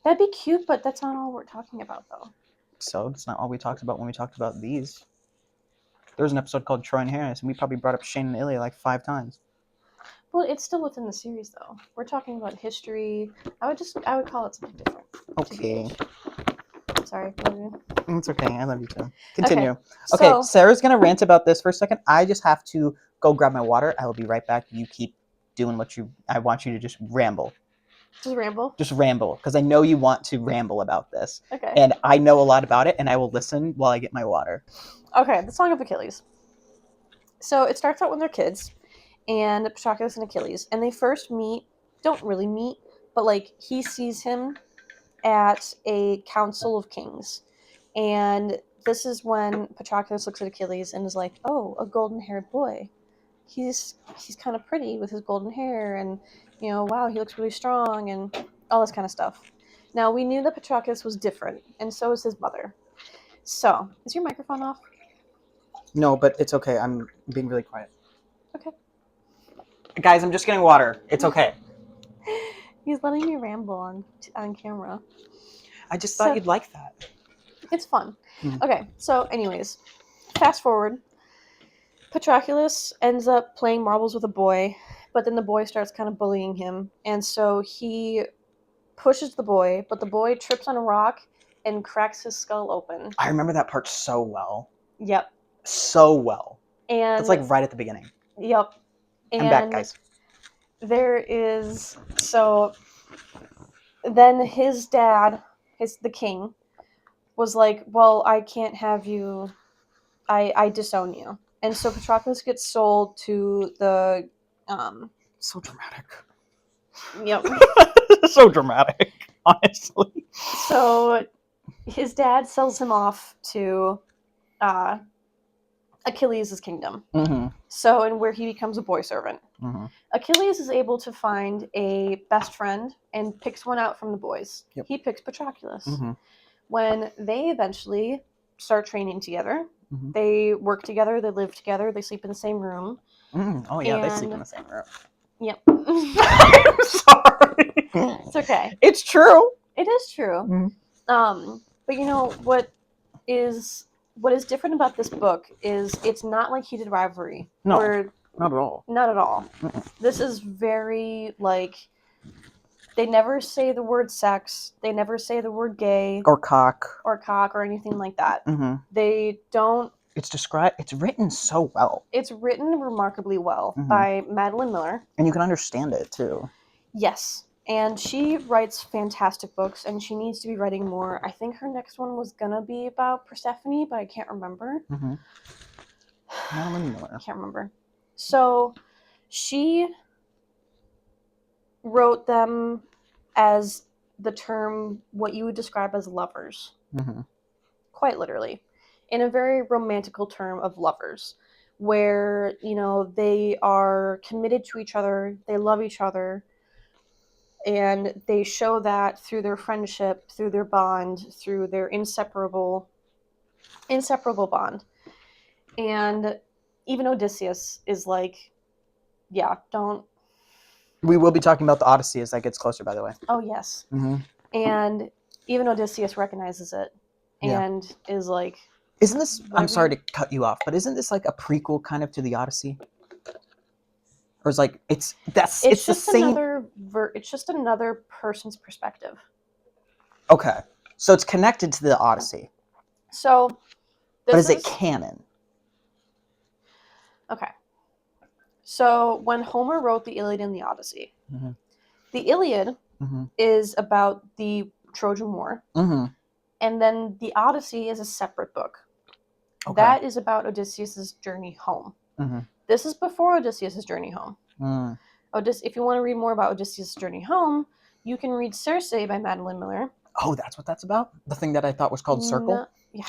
That'd be cute, but that's not all we're talking about, though. So it's not all we talked about when we talked about these. There was an episode called Troy and Harris, and we probably brought up Shane and Ilya like 5 times. Well, it's still within the series, though. We're talking about history. I would call it something different. Okay. Sorry. It's okay. I love you too. Continue. Okay, so, Sarah's going to rant about this for a second. I just have to go grab my water. I will be right back. You keep doing I want you to just ramble. Just ramble? Just ramble, because I know you want to ramble about this. Okay. And I know a lot about it, and I will listen while I get my water. Okay, the Song of Achilles. So it starts out when they're kids, and Patroclus and Achilles, and they first don't really meet, but like he sees him at a council of kings, and this is when Patroclus looks at Achilles and is like, oh, a golden-haired boy. He's kind of pretty with his golden hair, and wow, he looks really strong, and all this kind of stuff. Now, we knew that Patroclus was different, and so is his mother. So, is your microphone off? No, but it's okay. I'm being really quiet. Okay. Guys, I'm just getting water. It's okay. He's letting me ramble on camera. I just thought you'd like that. It's fun. Mm-hmm. Okay, so anyways, fast forward. Patroclus ends up playing marbles with a boy, but then the boy starts kind of bullying him, and so he pushes the boy, but the boy trips on a rock and cracks his skull open. I remember that part so well. Yep. So well. And It's like right at the beginning. Yep. And I'm back, guys. There is then his dad, the king, was like, well, I can't have you. I disown you. And so Patroclus gets sold to the So dramatic. Yep. So dramatic, honestly. So his dad sells him off to Achilles' kingdom. Mm-hmm. So, and where he becomes a boy servant. Mm-hmm. Achilles is able to find a best friend and picks one out from the boys. Yep. He picks Patroclus. Mm-hmm. When they eventually start training together, Mm-hmm. they work together, they live together, they sleep in the same room. Mm-hmm. Oh yeah, they sleep in the same room. Yep. I'm sorry. It's okay. It's true. It is true. Mm-hmm. But you know what is different about this book is it's not like Heated Rivalry. No, where, not at all. Not at all. Mm-mm. This is very they never say the word sex. They never say the word gay Or cock or anything like that. Mm-hmm. They don't. It's written so well. It's written remarkably well Mm-hmm. by Madeline Miller. And you can understand it too. Yes. And she writes fantastic books, and she needs to be writing more. I think her next one was going to be about Persephone, but I can't remember. Mm-hmm. Madeline Miller. I can't remember. So she wrote them as the term, what you would describe as lovers. Mm-hmm. Quite literally. In a very romantical term of lovers, where, you know, they are committed to each other, they love each other, and they show that through their friendship, through their bond, through their inseparable bond. And even Odysseus is like, yeah, don't. We will be talking about the Odyssey as that gets closer, by the way. Oh, yes. Mm-hmm. And even Odysseus recognizes it and is like... Isn't this... I'm sorry to cut you off, but isn't this like a prequel kind of to the Odyssey? Or is like... It's just the same... It's just another person's perspective. Okay. So it's connected to the Odyssey. So... But is it canon? Okay. So when Homer wrote the Iliad and the Odyssey, mm-hmm. the Iliad mm-hmm. is about the Trojan War, mm-hmm. and then the Odyssey is a separate book. Okay. That is about Odysseus' journey home. Mm-hmm. This is before Odysseus' journey home. Mm. If you want to read more about Odysseus' journey home, you can read Circe by Madeline Miller. Oh, that's what that's about? The thing that I thought was called Circle? No, yeah.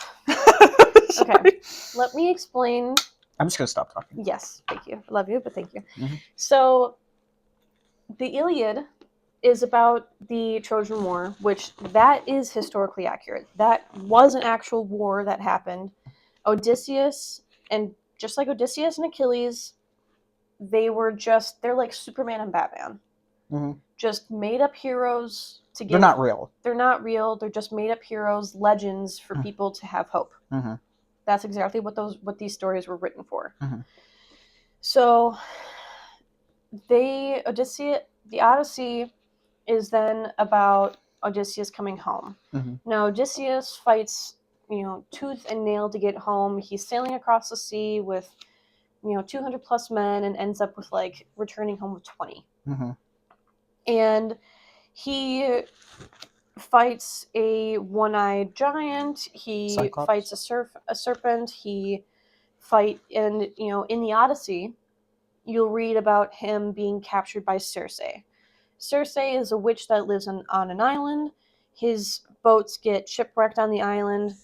Okay. Let me explain. I'm just going to stop talking. Yes, thank you. I love you, but thank you. Mm-hmm. So, the Iliad is about the Trojan War, which that is historically accurate. That was an actual war that happened. Odysseus, and just like Odysseus and Achilles, they're like Superman and Batman. Mm-hmm. Just made up heroes to get... They're not real. They're not real. They're just made up heroes, legends for people to have hope. Mm-hmm. That's exactly what these stories were written for. Mm-hmm. So, the Odyssey is then about Odysseus coming home. Mm-hmm. Now, Odysseus fights, tooth and nail to get home. He's sailing across the sea with, 200 plus men and ends up with returning home with 20. Mm-hmm. And he fights a one-eyed giant. He Cyclops. fights a serpent. In the Odyssey, you'll read about him being captured by Circe. Circe is a witch that lives on an island. His boats get shipwrecked on the island,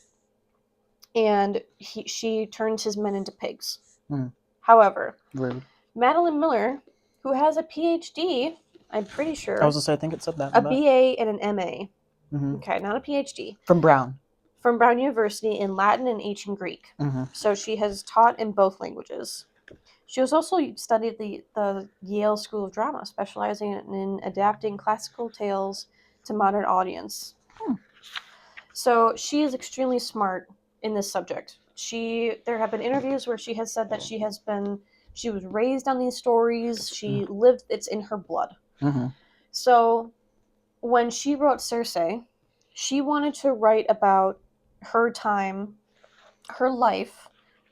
and she turns his men into pigs. Mm. However, rude. Madeline Miller, who has a PhD, I'm pretty sure. I was going to say, I think it said that. A BA and an MA. Mm-hmm. Okay, not a PhD. From Brown University in Latin and Ancient Greek. Mm-hmm. So she has taught in both languages. She has also studied the Yale School of Drama, specializing in adapting classical tales to modern audience. So she is extremely smart in this subject. There have been interviews where she has said that she was raised on these stories. She lived, it's in her blood. Mm-hmm. So when she wrote Circe, she wanted to write about her time, her life,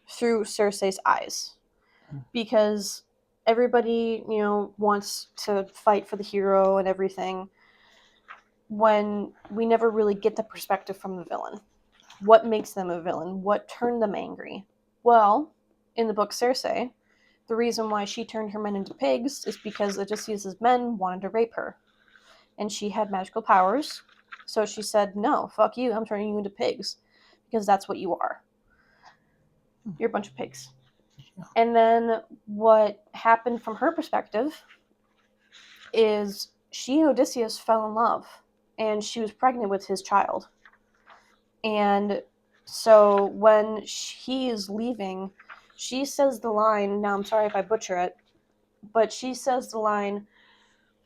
through Cersei's eyes. Because everybody, wants to fight for the hero and everything, when we never really get the perspective from the villain. What makes them a villain? What turned them angry? Well, in the book Cersei, the reason why she turned her men into pigs is because Odysseus' men wanted to rape her. And she had magical powers, so she said, no, fuck you, I'm turning you into pigs. Because that's what you are. You're a bunch of pigs. Yeah. And then what happened from her perspective is she and Odysseus fell in love. And she was pregnant with his child. And so when he is leaving, she says the line, now I'm sorry if I butcher it, but she says the line,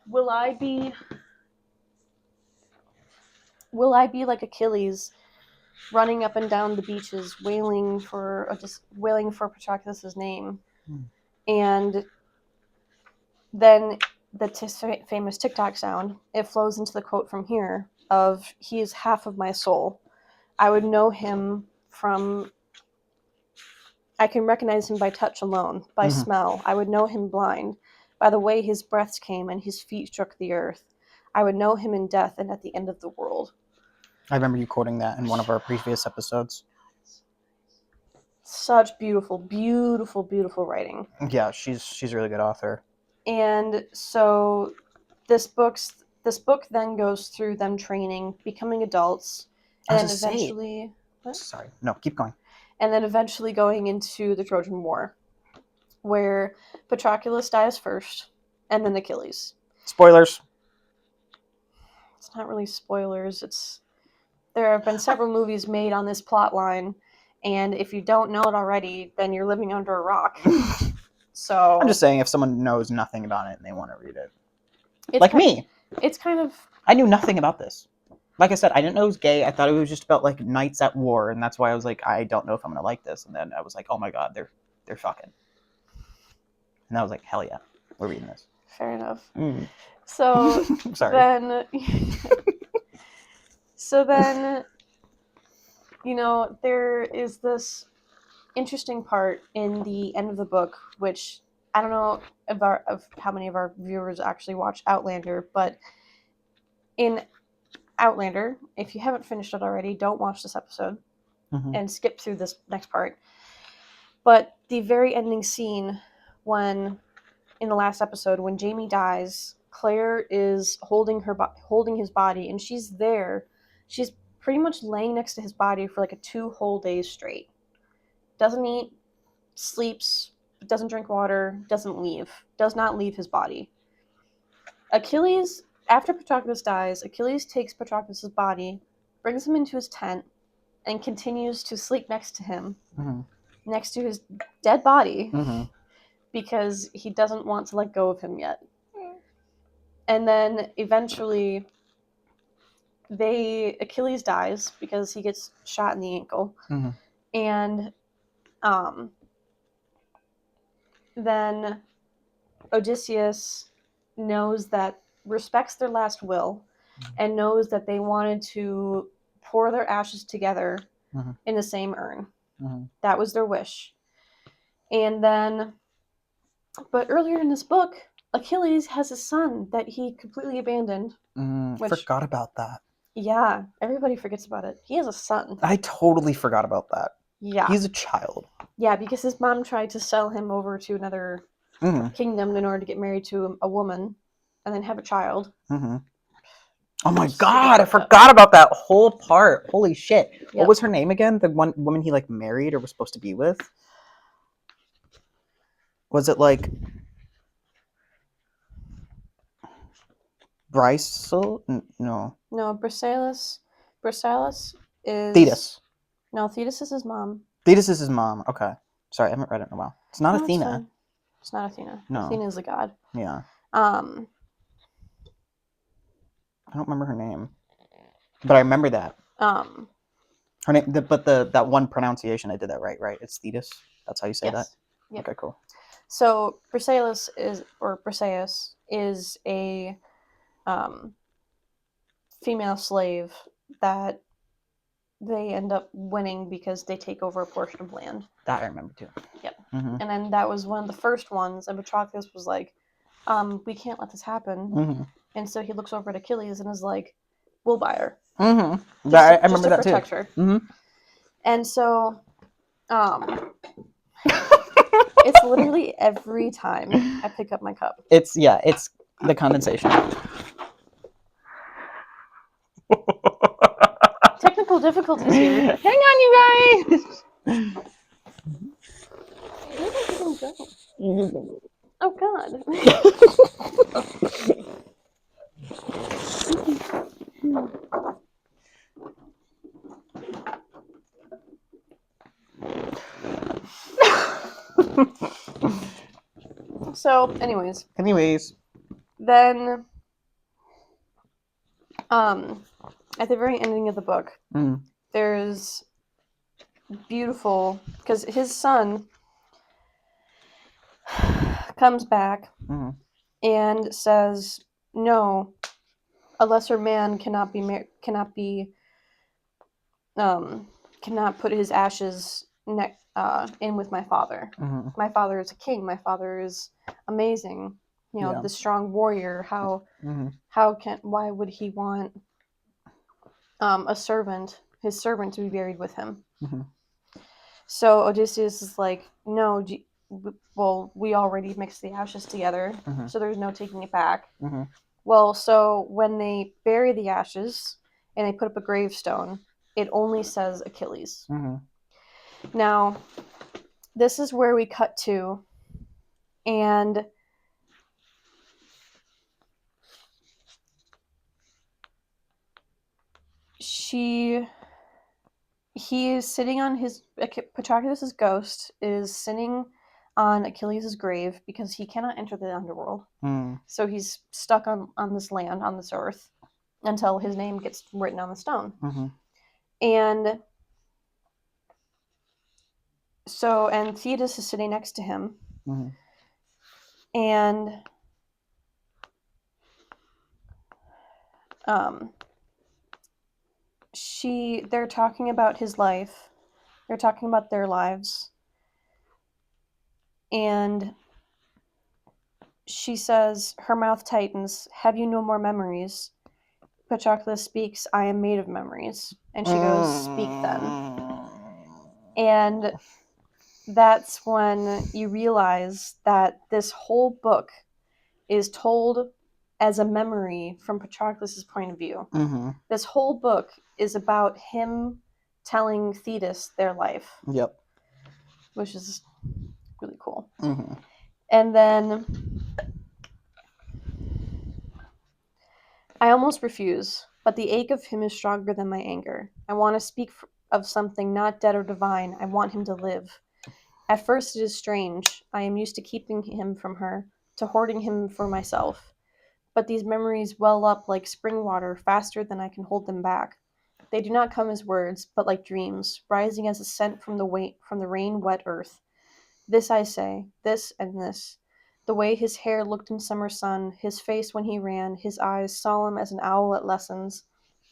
will I be like Achilles, running up and down the beaches, wailing for Patroclus' name? And then the famous TikTok sound, it flows into the quote from here of, he is half of my soul. I would know him I can recognize him by touch alone, by smell. I would know him blind, by the way his breaths came and his feet struck the earth. I would know him in death and at the end of the world. I remember you quoting that in one of our previous episodes. Such beautiful, beautiful, beautiful writing. Yeah, she's a really good author. And so this book then goes through them training, becoming adults, and then eventually... Sorry. No, keep going. And then eventually going into the Trojan War, where Patroclus dies first, and then Achilles. Spoilers. It's not really spoilers. There have been several movies made on this plot line, and if you don't know it already, then you're living under a rock. So I'm just saying, if someone knows nothing about it and they want to read it, like me, it's kind of. I knew nothing about this. Like I said, I didn't know it was gay. I thought it was just about like knights at war, and that's why I was like, I don't know if I'm gonna like this. And then I was like, oh my god, they're fucking. And I was like, hell yeah, we're reading this. Fair enough. So sorry. Then, there is this interesting part in the end of the book, which I don't know of how many of our viewers actually watch Outlander, but in Outlander, if you haven't finished it already, don't watch this episode and skip through this next part. But the very ending scene, in the last episode, when Jaime dies, Claire is holding his body, and she's there. She's pretty much laying next to his body for like a 2 whole days straight. Doesn't eat, sleeps, doesn't drink water, does not leave his body. Achilles, after Patroclus dies, Achilles takes Patroclus' body, brings him into his tent, and continues to sleep next to him, next to his dead body, because he doesn't want to let go of him yet. And then eventually, Achilles dies because he gets shot in the ankle, and then Odysseus respects their last will, and knows that they wanted to pour their ashes together in the same urn. That was their wish. And then, but earlier in this book, Achilles has a son that he completely abandoned. Forgot about that. Yeah, everybody forgets about it. He has a son. I totally forgot about that. Yeah. He's a child. Yeah, because his mom tried to sell him over to another kingdom in order to get married to a woman and then have a child. Oh my god, I forgot about that whole part. Holy shit. Yep. What was her name again? The one woman he like married or was supposed to be with? Was it like Brycel? No. No, Briseis is... Thetis. No, Thetis is his mom. Thetis is his mom. Okay. Sorry, I haven't read it in a while. It's not Athena. It's not Athena. No. Athena is a god. Yeah. I don't remember her name, but I remember that. Her name, that one pronunciation, I did that right? It's Thetis. That's how you say that. Yep. Okay, cool. So Briseis is a female slave that they end up winning because they take over a portion of land. That I remember too. Yep. Mm-hmm. And then that was one of the first ones, and Patroclus was like, we can't let this happen. Mm-hmm. And so he looks over at Achilles and is like, we'll buy her. Mm-hmm. Just, I remember to that protect too. her. Mm-hmm. And so, it's literally every time I pick up my cup. It's the condensation. Technical difficulties here. Hang on, you guys. Where did it even go? Oh God. So, anyways, then, at the very ending of the book, there's beautiful, because his son comes back and says, "No, a lesser man cannot put his ashes in with my father. My father is a king. My father is amazing. You know, the strong warrior. Why would he want his servant to be buried with him?" So Odysseus is like, "No, well, we already mixed the ashes together, so there's no taking it back." Well, so when they bury the ashes and they put up a gravestone, it only says Achilles. Now, this is where we cut to, and he is sitting on Patroclus' ghost is sitting on Achilles' grave because he cannot enter the underworld. So he's stuck on this land, on this earth, until his name gets written on the stone. And Thetis is sitting next to him. And they're talking about his life. They're talking about their lives. And she says, her mouth tightens, "Have you no more memories?" Patroclus speaks, "I am made of memories." And she goes, "Speak then." And that's when you realize that this whole book is told as a memory from Patroclus' point of view. This whole book is about him telling Thetis their life. Which is really cool. And then I almost refuse, but the ache of him is stronger than my anger. I want to speak of something not dead or divine. I want him to live. At first it is strange. I am used to keeping him from her, to hoarding him for myself. But these memories well up like spring water faster than I can hold them back. They do not come as words, but like dreams, rising as a scent from the rain-wet earth. This I say, this and this. The way his hair looked in summer sun, his face when he ran, his eyes solemn as an owl at lessons.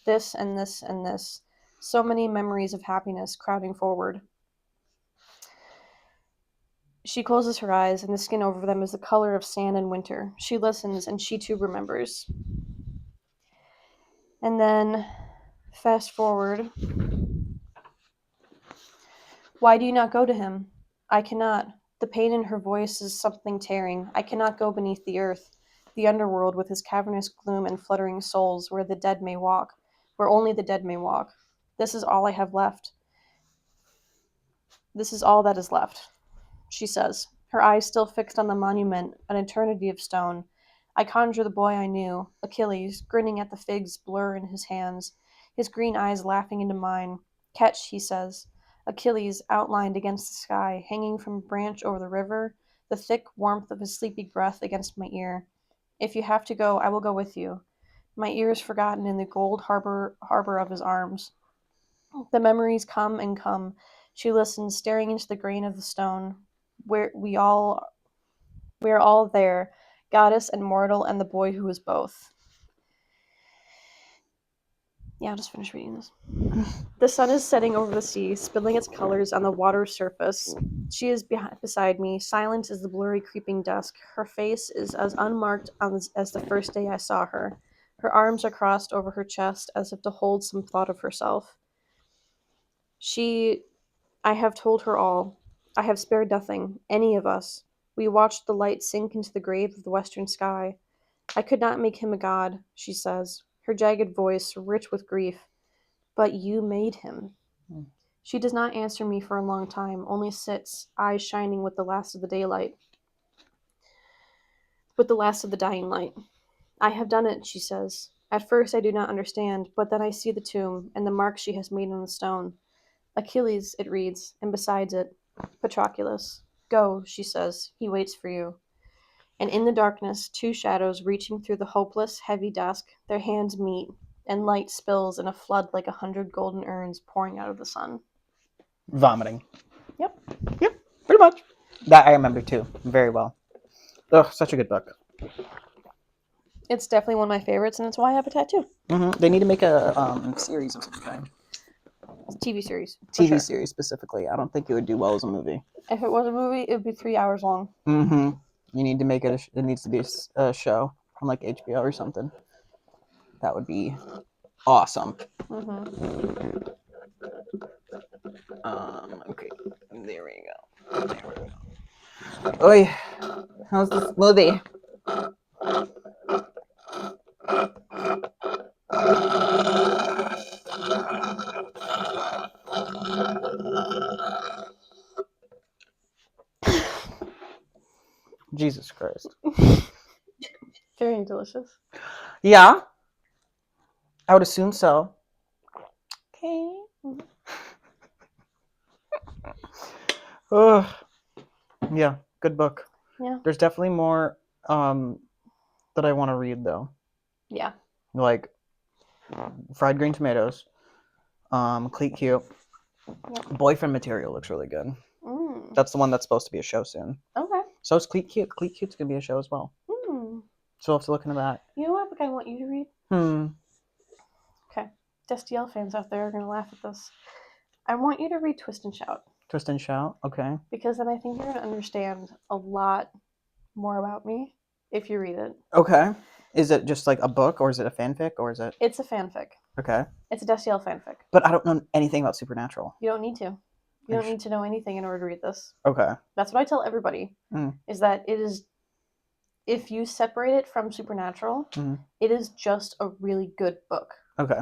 This and this and this. So many memories of happiness crowding forward. She closes her eyes, and the skin over them is the color of sand in winter. She listens, and she too remembers. And then, fast forward. "Why do you not go to him?" "I cannot." The pain in her voice is something tearing. "I cannot go beneath the earth, the underworld with his cavernous gloom and fluttering souls, where the dead may walk, where only the dead may walk. This is all I have left. This is all that is left," she says, her eyes still fixed on the monument, an eternity of stone. I conjure the boy I knew, Achilles, grinning at the figs blur in his hands, his green eyes laughing into mine. "Catch," he says. Achilles, outlined against the sky, hanging from a branch over the river, the thick warmth of his sleepy breath against my ear. "If you have to go, I will go with you." My ear is forgotten in the gold harbor of his arms. The memories come and come. She listens, staring into the grain of the stone. We are all there, goddess and mortal and the boy who is both. Yeah, I'll just finish reading this. The sun is setting over the sea, spilling its colors on the water's surface. She is beside me, silent as the blurry creeping dusk. Her face is as unmarked as the first day I saw her. Her arms are crossed over her chest as if to hold some thought of herself. I have told her all. I have spared nothing, any of us. We watched the light sink into the grave of the western sky. I could not make him a god, she says, her jagged voice rich with grief. But you made him. She does not answer me for a long time, only sits, eyes shining with the last of the daylight. With the last of the dying light. I have done it, she says. At first I do not understand, but then I see the tomb and the marks she has made on the stone. Achilles, it reads, and besides it, Patroclus. Go, she says, he waits for you. And in the darkness, two shadows reaching through the hopeless, heavy dusk, their hands meet, and light spills in a flood like 100 golden urns pouring out of the sun. Vomiting. Yep. Yep, pretty much. That I remember too, very well. Ugh, such a good book. It's definitely one of my favorites, and it's why I have a tattoo. They need to make a series of some kind. TV series. TV series specifically. I don't think it would do well as a movie. If it was a movie, it would be 3 hours long. You need to make it. It needs to be a show on like HBO or something. That would be awesome. Okay. There we go. Oi, how's the smoothie? Jesus Christ. Very delicious. Yeah. I would assume so. Okay. Ugh. Yeah, good book. Yeah. There's definitely more that I want to read though. Yeah. Like Fried Green Tomatoes, Cleat Cute. Yep. Boyfriend Material looks really good. That's the one that's supposed to be a show soon. Okay. So is Cleat Cute. Cleat Cute's gonna be a show as well. So we'll have to look into that. You know what book I want you to read? Okay. Destiel fans out there are gonna laugh at this. I want you to read Twist and Shout. Twist and Shout, okay. Because then I think you're gonna understand a lot more about me if you read it. Okay. Is it just like a book, or is it a fanfic, or is it? It's a fanfic. Okay. It's a Destiel fanfic. But I don't know anything about Supernatural. You don't need to. You don't need to know anything in order to read this. Okay. That's what I tell everybody. Is that it is, if you separate it from Supernatural, it is just a really good book. Okay.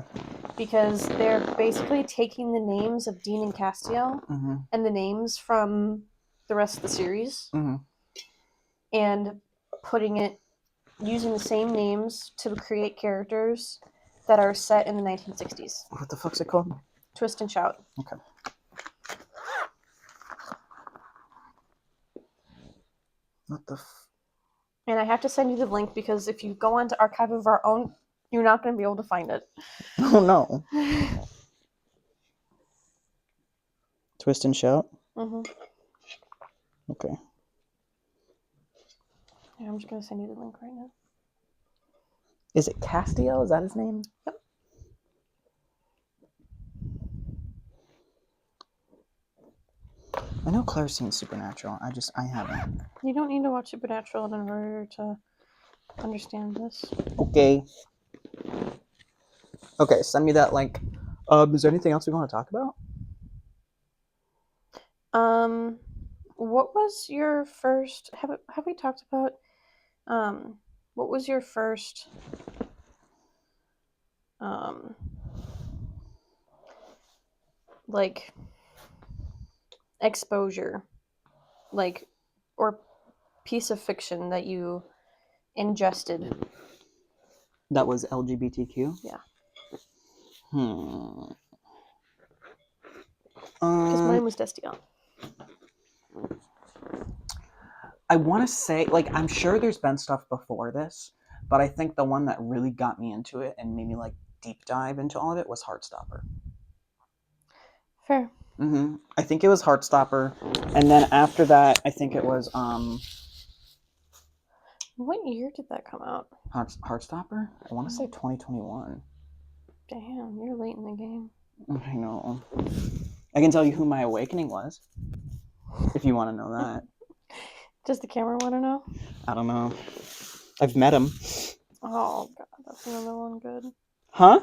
Because they're basically taking the names of Dean and Castiel and the names from the rest of the series and putting it, using the same names to create characters that are set in the 1960s. What the fuck's it called? Twist and Shout. Okay. What the And I have to send you the link because if you go onto Archive of Our Own, you're not going to be able to find it. Oh no. Twist and Shout? Okay. Yeah, I'm just going to send you the link right now. Is it Castiel? Is that his name? Yep. I know Claire's seen Supernatural. I haven't. You don't need to watch Supernatural in order to understand this. Okay. Okay, send me that link. Is there anything else we want to talk about? What was your first? Have we talked about? What was your first? Like exposure, like, or piece of fiction that you ingested. That was LGBTQ? Yeah. Because mine was Destiel. I want to say, like, I'm sure there's been stuff before this, but I think the one that really got me into it and made me, like, deep dive into all of it was Heartstopper. Fair. I think it was Heartstopper, and then after that, I think it was, What year did that come out? Heartstopper? I want to say 2021. Damn, you're late in the game. I know. I can tell you who my awakening was, if you want to know that. Does the camera want to know? I don't know. I've met him. Oh god, that's another one good. Huh?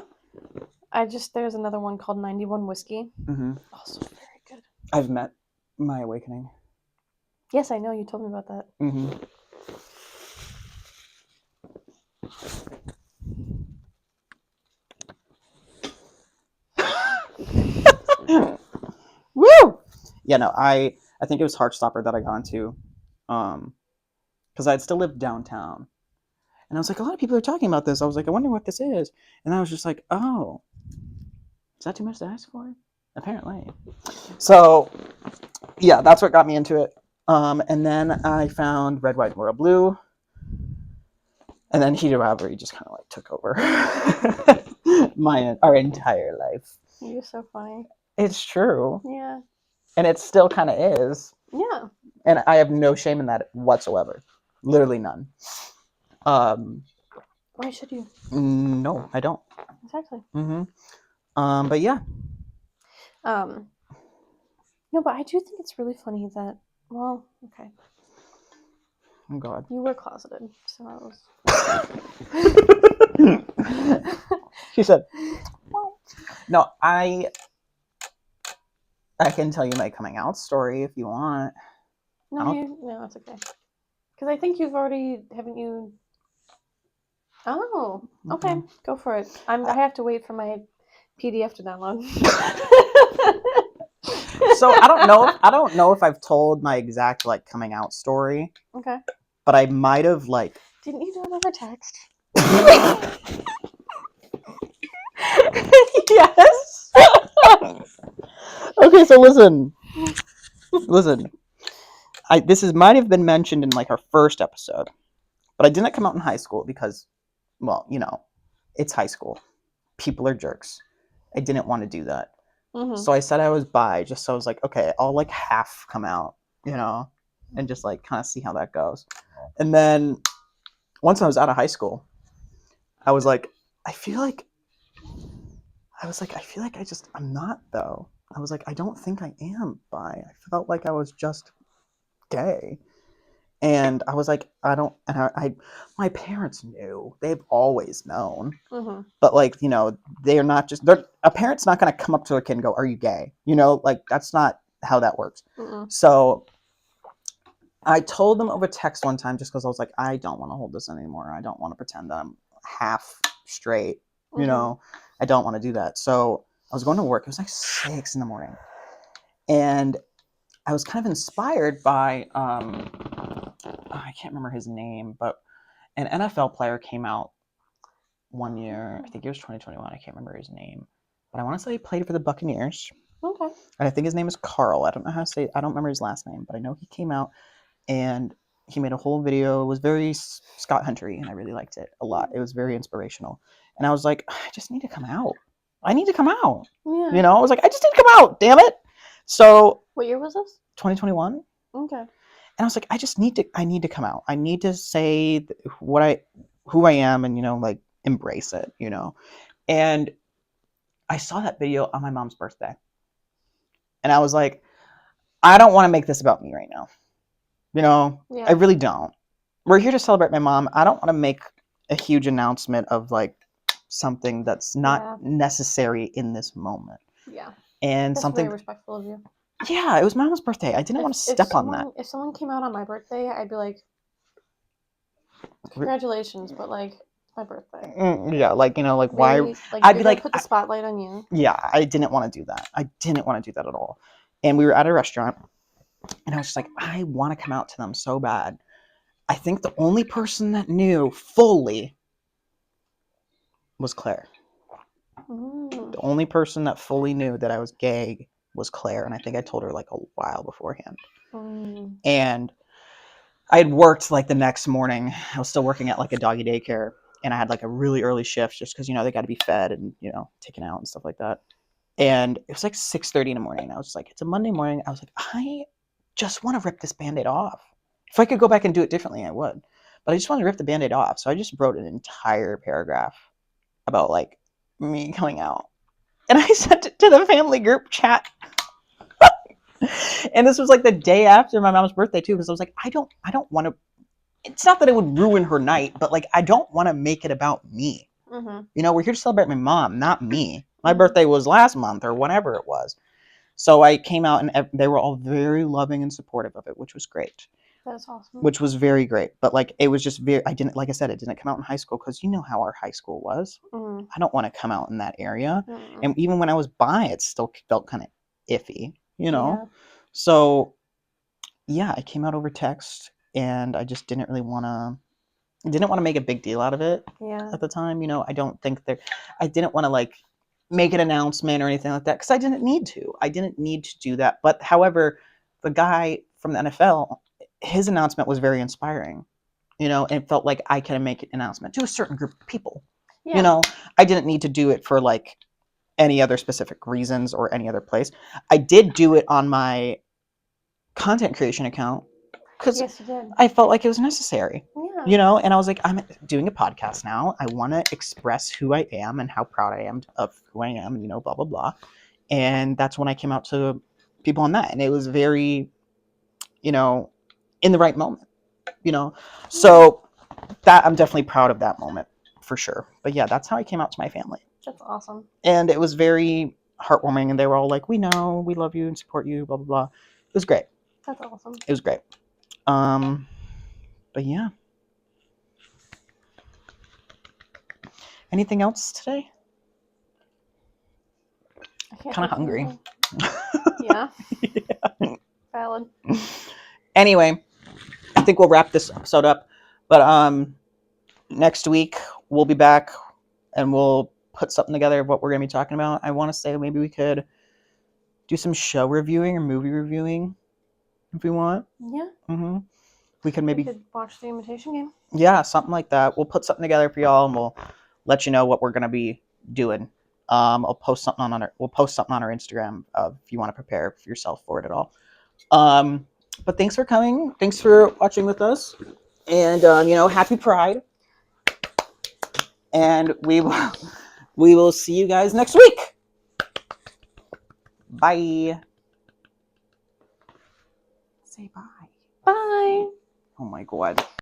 There's another one called 91 Whiskey. Mm-hmm. Also very good. I've met my awakening. Yes, I know. You told me about that. Mm-hmm. Woo! Yeah, no, I think it was Heartstopper that I got into, because I'd still lived downtown, and I was like, a lot of people are talking about this. I was like, I wonder what this is, and I was just like, oh, is that too much to ask for? Apparently. So, yeah, that's what got me into it. And then I found Red, White, Royal Blue, and then Heated Rivalry just kind of like took over our entire life. You're so funny. It's true. Yeah. And it still kind of is. Yeah. And I have no shame in that whatsoever. Literally none. Why should you? No, I don't. Exactly. Mm-hmm. But yeah. No, but I do think it's really funny that, well, okay. Oh God. You were closeted, so I was. She said, well, no, I can tell you my coming out story if you want. No, it's okay. Because I think you've already, haven't you? Oh, okay, Mm-hmm. go for it. I have to wait for my PDF to download. So I don't know if I've told my exact like coming out story. Okay. But I might have like. Didn't you do it over text? Yes. Okay, so listen. This might have been mentioned in like our first episode, but I didn't come out in high school because, well, you know, it's high school. People are jerks. I didn't want to do that. Mm-hmm. So I said I was bi, just so I was like, okay, I'll like half come out, you know, and just like kind of see how that goes. And then once I was out of high school, I was like, I feel like I'm not though. I was like, I don't think I am bi. I felt like I was just gay. And I was like, I don't, and my parents knew. They've always known. Mm-hmm. But like, you know, a parent's not going to come up to a kid and go, are you gay? You know, like that's not how that works. Mm-mm. So I told them over text one time just because I was like, I don't want to hold this anymore. I don't want to pretend that I'm half straight. Mm-hmm. You know, I don't want to do that. So I was going to work. It was like 6 a.m. And I was kind of inspired by, I can't remember his name, but an NFL player came out one year. I think it was 2021. I can't remember his name, but I want to say he played for the Buccaneers. Okay. And I think his name is Carl. I don't know how to say it. I don't remember his last name, but I know he came out and he made a whole video. It was very Scott Huntery, and I really liked it a lot. It was very inspirational. And I was like, I just need to come out. I need to come out. Yeah. You know, I was like, I just need to come out. Damn it. So. What year was this? 2021. Okay. And I was like, I need to come out. I need to say who I am and, you know, like embrace it, you know. And I saw that video on my mom's birthday. And I was like, I don't want to make this about me right now. You know, Yeah. I really don't. We're here to celebrate my mom. I don't want to make a huge announcement of like something that's not necessary in this moment. Yeah. And That's something very respectful of you. Yeah, it was my mom's birthday. I didn't want to step on that. If someone came out on my birthday, I'd be like, congratulations, but like, it's my birthday. Yeah, like, you know, like, why? Like, I'd be like, put the spotlight on you. Yeah, I didn't want to do that. I didn't want to do that at all. And we were at a restaurant, and I was just like, I want to come out to them so bad. I think the only person that knew fully was Claire. The only person that fully knew that I was gay was Claire, and I think I told her like a while beforehand. And I had worked like the next morning. I was still working at like a doggy daycare, and I had like a really early shift just because, you know, they got to be fed and, you know, taken out and stuff like that. And it was like 6:30 in the morning. And I was like, it's a Monday morning. I was like, I just want to rip this Band-Aid off. If I could go back and do it differently, I would. But I just want to rip the Band-Aid off. So I just wrote an entire paragraph about like me coming out. And I sent it to the family group chat. And this was like the day after my mom's birthday too, because I was like, I don't want to. It's not that it would ruin her night, but like I don't want to make it about me. Mm-hmm. You know, we're here to celebrate my mom, not me. My birthday was last month or whenever it was. So I came out and they were all very loving and supportive of it, which was great. That's awesome. Which was very great. But like it was just very, I didn't, like I said, it didn't come out in high school because you know how our high school was. Mm-hmm. I don't want to come out in that area. Mm-hmm. And even when I was bi, it still felt kind of iffy, you know? Yeah. So yeah, I came out over text and I just didn't want to make a big deal out of it Yeah. at the time. You know, I didn't want to like make an announcement or anything like that because I didn't need to. I didn't need to do that. But however, the guy from the NFL, his announcement was very inspiring, you know, and it felt like I can make an announcement to a certain group of people. Yeah. You know, I didn't need to do it for like any other specific reasons or any other place. I did do it on my content creation account because Yes, you did. I felt like it was necessary. Yeah. You know, and I was like, I'm doing a podcast now. I want to express who I am and how proud I am of who I am, you know, blah, blah, blah. And that's when I came out to people on that. And it was very, you know, in the right moment, you know. So that I'm definitely proud of that moment for sure. But yeah, that's how I came out to my family. That's awesome. And it was very heartwarming. And they were all like, we know, we love you and support you, blah, blah, blah. It was great. That's awesome. It was great. But yeah. Anything else today? Kind of hungry. Yeah. Yeah. Valid. Anyway, I think we'll wrap this episode up. But next week we'll be back and we'll put something together of what we're gonna be talking about. I want to say maybe we could do some show reviewing or movie reviewing if we want. Yeah. Mm-hmm. We could watch The Imitation Game. Yeah, something like that. We'll put something together for y'all and we'll let you know what we're gonna be doing. We'll post something on our Instagram if you want to prepare yourself for it at all. But thanks for coming. Thanks for watching with us. And you know, happy Pride. And we will see you guys next week. Bye. Say bye. Bye. Oh my God.